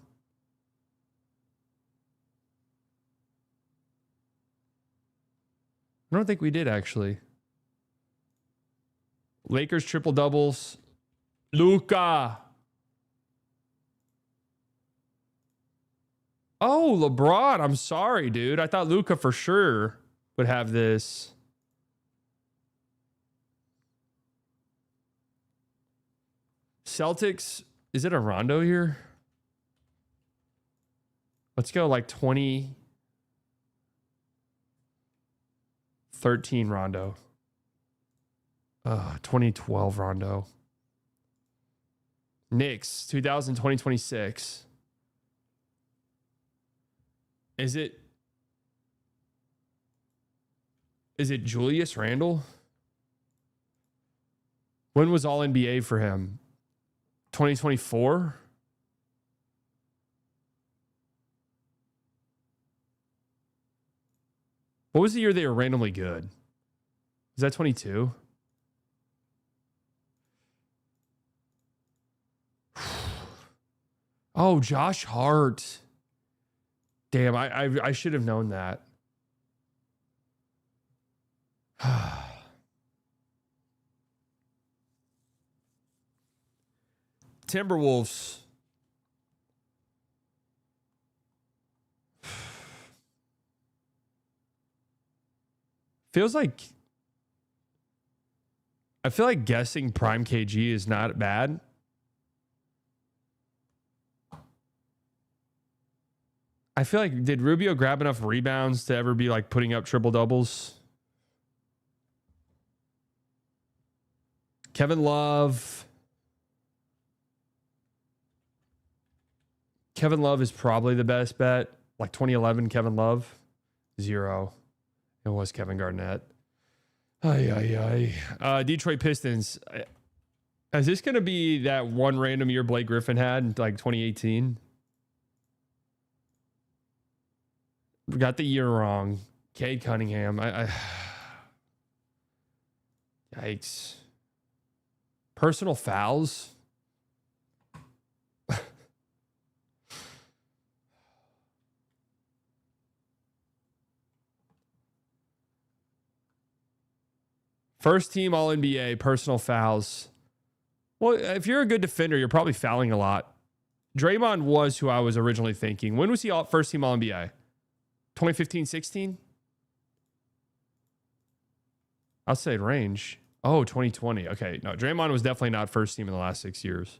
I don't think we did, actually. Lakers triple doubles. Luka. Oh, LeBron. I'm sorry, dude. I thought Luka for sure would have this. Celtics. Is it a Rondo here? Let's go like 2013 Rondo. 2012 Rondo. Knicks, 2020-2026. Is it Julius Randle? When was All NBA for him? 2024? What was the year they were randomly good? Is that 22? Oh, Josh Hart. Damn, I should have known that. Timberwolves. Feels like I feel like guessing prime KG is not bad. I feel like, did Rubio grab enough rebounds to ever be like putting up triple doubles? Kevin Love. Kevin Love is probably the best bet. Like 2011 Kevin Love. 0. It was Kevin Garnett. Detroit Pistons. Is this going to be that one random year Blake Griffin had in like 2018? We got the year wrong. Cade Cunningham. Yikes. Personal fouls. First team All NBA, personal fouls. Well, if you're a good defender, you're probably fouling a lot. Draymond was who I was originally thinking. When was he first team All NBA? 2015-16? I'll say range. Oh, 2020. Okay. No, Draymond was definitely not first team in the last 6 years.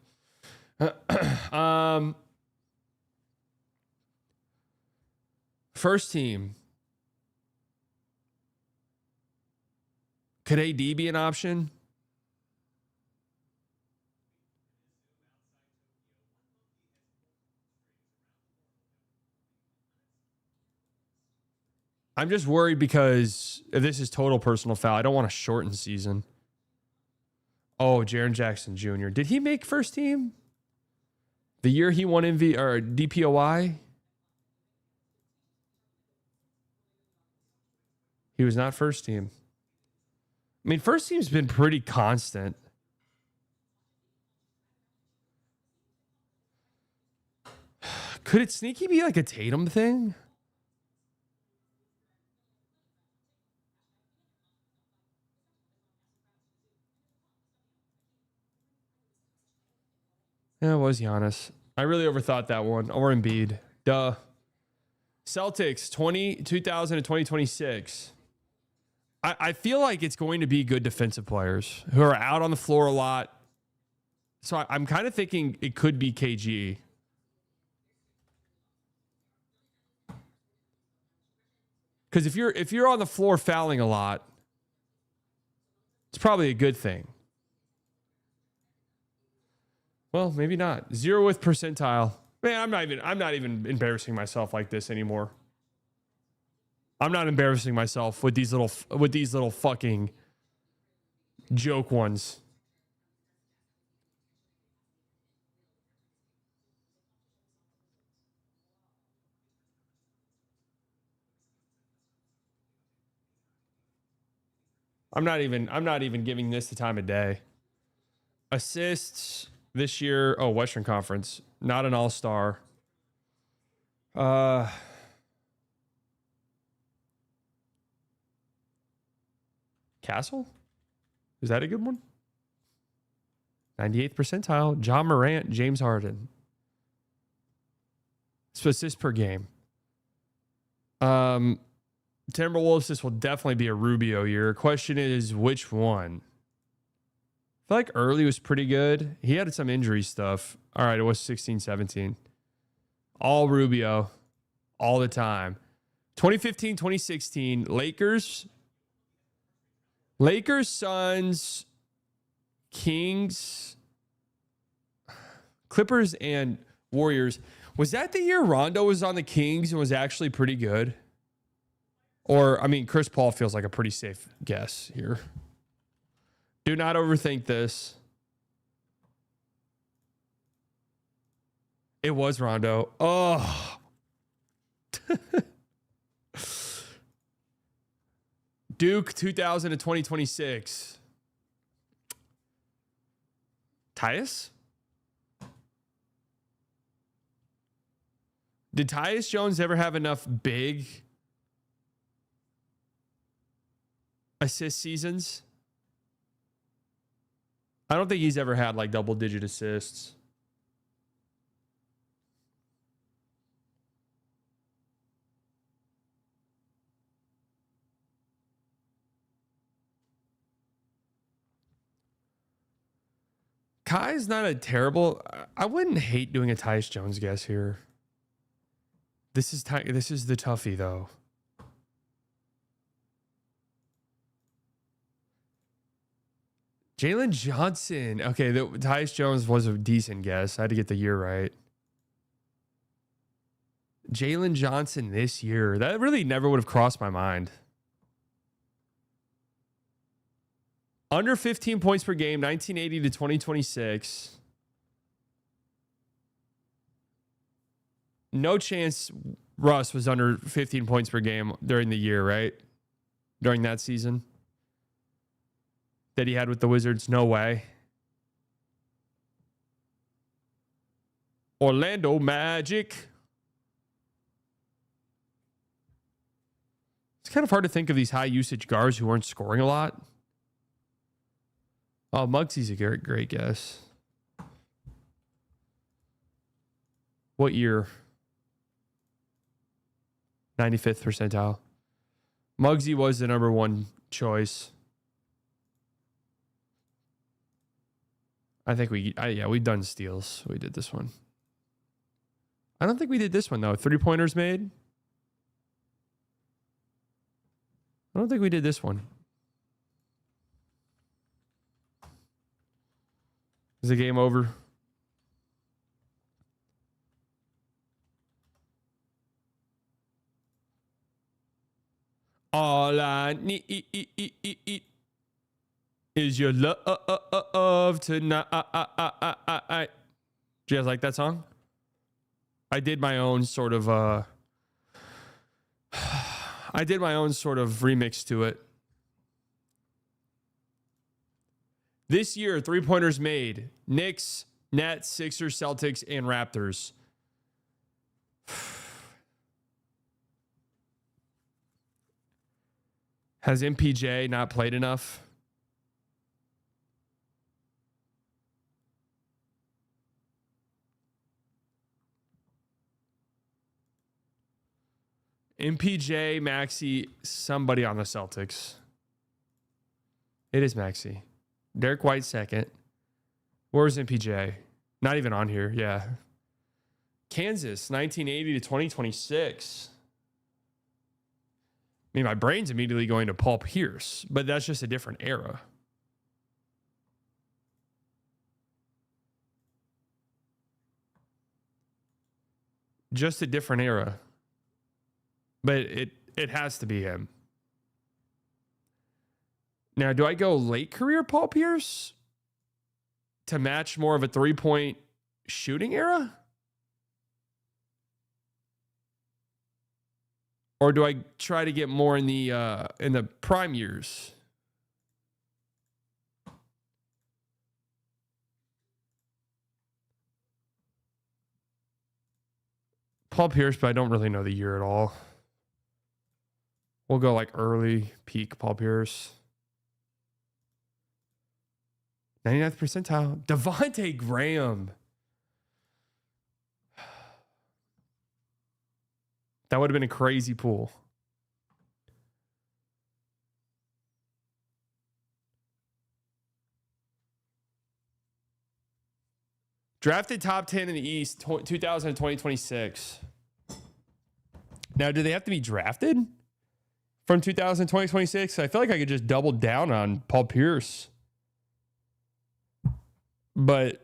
First team. Could AD be an option? I'm just worried because if this is total personal foul, I don't want to shorten season. Oh, Jaren Jackson Jr. Did he make first team? The year he won DPOI? He was not first team. I mean, first team's been pretty constant. Could it sneaky be like a Tatum thing? Yeah, it was Giannis. I really overthought that one. Or Embiid. Duh. Celtics, 2000 to 2026. I feel like it's going to be good defensive players who are out on the floor a lot. So I'm kind of thinking it could be KG. Because if you're on the floor fouling a lot, it's probably a good thing. Well, maybe not. 0th percentile. Man, I'm not even embarrassing myself like this anymore. I'm not embarrassing myself with these little fucking joke ones. I'm not even giving this the time of day. Assists this year. Oh, Western Conference. Not an all-star. Castle? Is that a good one? 98th percentile. John Morant, James Harden. So assists per game. Timberwolves, this will definitely be a Rubio year. Question is, which one? I feel like early was pretty good. He had some injury stuff. All right, it was 16, 17. All Rubio. All the time. 2015, 2016, Lakers, Suns, Kings, Clippers, and Warriors. Was that the year Rondo was on the Kings and was actually pretty good? Or, I mean, Chris Paul feels like a pretty safe guess here. Do not overthink this. It was Rondo. Oh. Duke 2000 to 2026. Tyus? Did Tyus Jones ever have enough big assist seasons? I don't think he's ever had like double-digit assists. Kai's not a terrible. I wouldn't hate doing a Tyus Jones guess here. This is the toughie though. Jalen Johnson. Okay, Tyus Jones was a decent guess. I had to get the year right. Jalen Johnson this year. That really never would have crossed my mind. Under 15 points per game, 1980 to 2026. No chance Russ was under 15 points per game during the year, right? During that season that he had with the Wizards. No way. Orlando Magic. It's kind of hard to think of these high usage guards who aren't scoring a lot. Oh, Muggsy's a great guess. What year? 95th percentile. Muggsy was the number one choice. I think we've done steals. We did this one. I don't think we did this one though. 3-pointers made. I don't think we did this one. Is the game over? All I need is your love tonight. Do you guys like that song? I did my own sort of remix to it. This year, 3-pointers made. Knicks, Nets, Sixers, Celtics, and Raptors. Has MPJ not played enough? MPJ, Maxey, somebody on the Celtics. It is Maxey. Derek White second. Where's MPJ? Not even on here. Yeah. Kansas, 1980 to 2026. I mean, my brain's immediately going to Paul Pierce, but that's just a different era. Just a different era. But it has to be him. Now, do I go late career Paul Pierce to match more of a 3-point shooting era? Or do I try to get more in the prime years? Paul Pierce, but I don't really know the year at all. We'll go like early peak Paul Pierce. 99th percentile. Devontae Graham. That would have been a crazy pool. Drafted top 10 in the East, 2020-26. Now, do they have to be drafted from 2020-26? I feel like I could just double down on Paul Pierce. But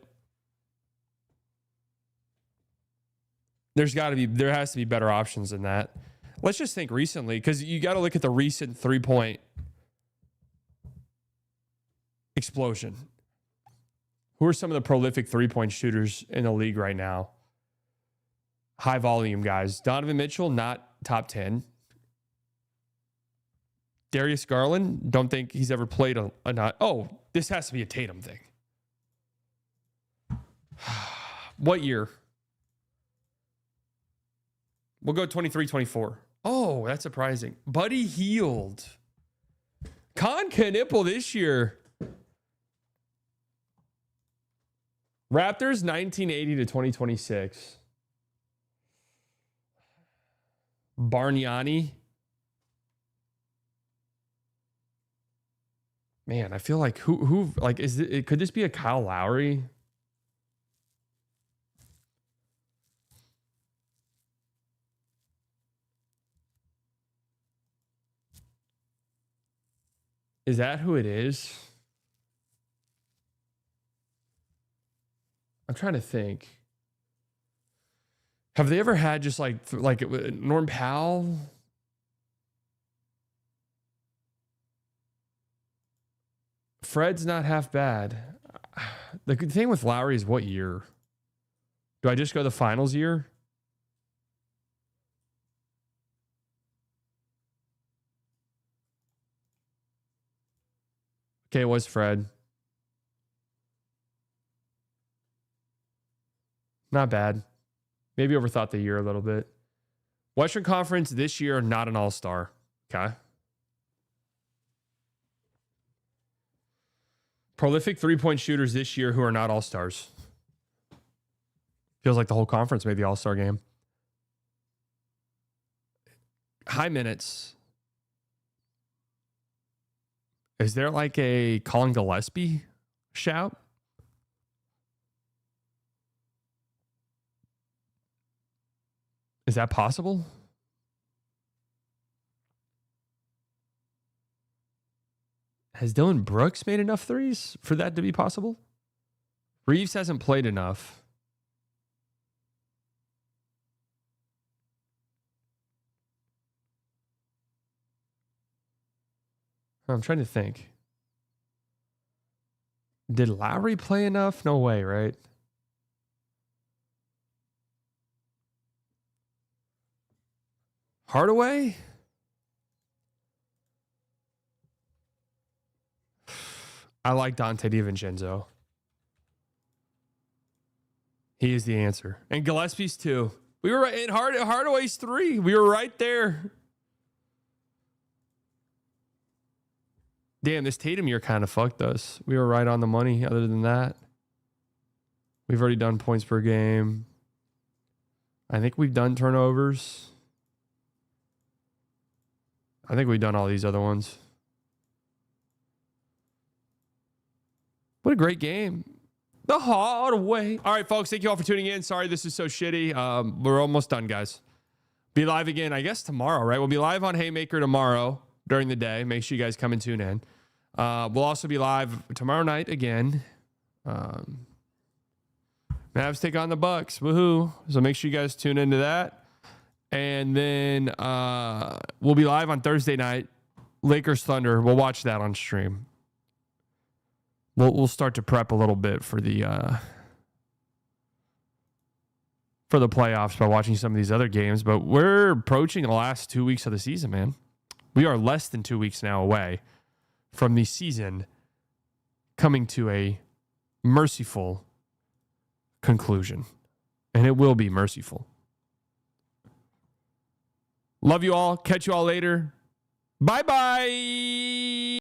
there has to be better options than that. Let's just think recently, because you got to look at the recent 3-point explosion. Who are some of the prolific 3-point shooters in the league right now? High volume guys. Donovan Mitchell, not top 10. Darius Garland, don't think he's ever played a not. Oh, this has to be a Tatum thing. What year? We'll go 23-24. Oh, that's surprising. Buddy Hield. Con Knipple this year. Raptors 1980 to 2026. Bargnani. Man, I feel like who like could this be a Kyle Lowry? Is that who it is? I'm trying to think. Have they ever had just like Norm Powell? Fred's not half bad. The good thing with Lowry is what year? Do I just go the finals year? Okay, it was Fred. Not bad. Maybe overthought the year a little bit. Western Conference this year, not an all-star. Okay. Prolific 3-point shooters this year who are not all-stars. Feels like the whole conference made the all-star game. High minutes. Is there like a Colin Gillespie shout? Is that possible? Has Dylan Brooks made enough threes for that to be possible? Reeves hasn't played enough. I'm trying to think. Did Lowry play enough? No way, right? Hardaway? I like Dante DiVincenzo. He is the answer. And Gillespie's too. We were right in Hardaway's 3. We were right there. Damn, this Tatum year kind of fucked us. We were right on the money other than that. We've already done points per game. I think we've done turnovers. I think we've done all these other ones. What a great game. The hard way. All right, folks. Thank you all for tuning in. Sorry this is so shitty. We're almost done, guys. Be live again, I guess, tomorrow, right? We'll be live on Haymaker tomorrow during the day. Make sure you guys come and tune in. We'll also be live tomorrow night again. Mavs take on the Bucks. Woohoo. So make sure you guys tune into that. And then we'll be live on Thursday night. Lakers Thunder. We'll watch that on stream. We'll start to prep a little bit for the playoffs by watching some of these other games. But we're approaching the last 2 weeks of the season, man. We are less than 2 weeks now away from the season coming to a merciful conclusion. And it will be merciful. Love you all. Catch you all later. Bye-bye.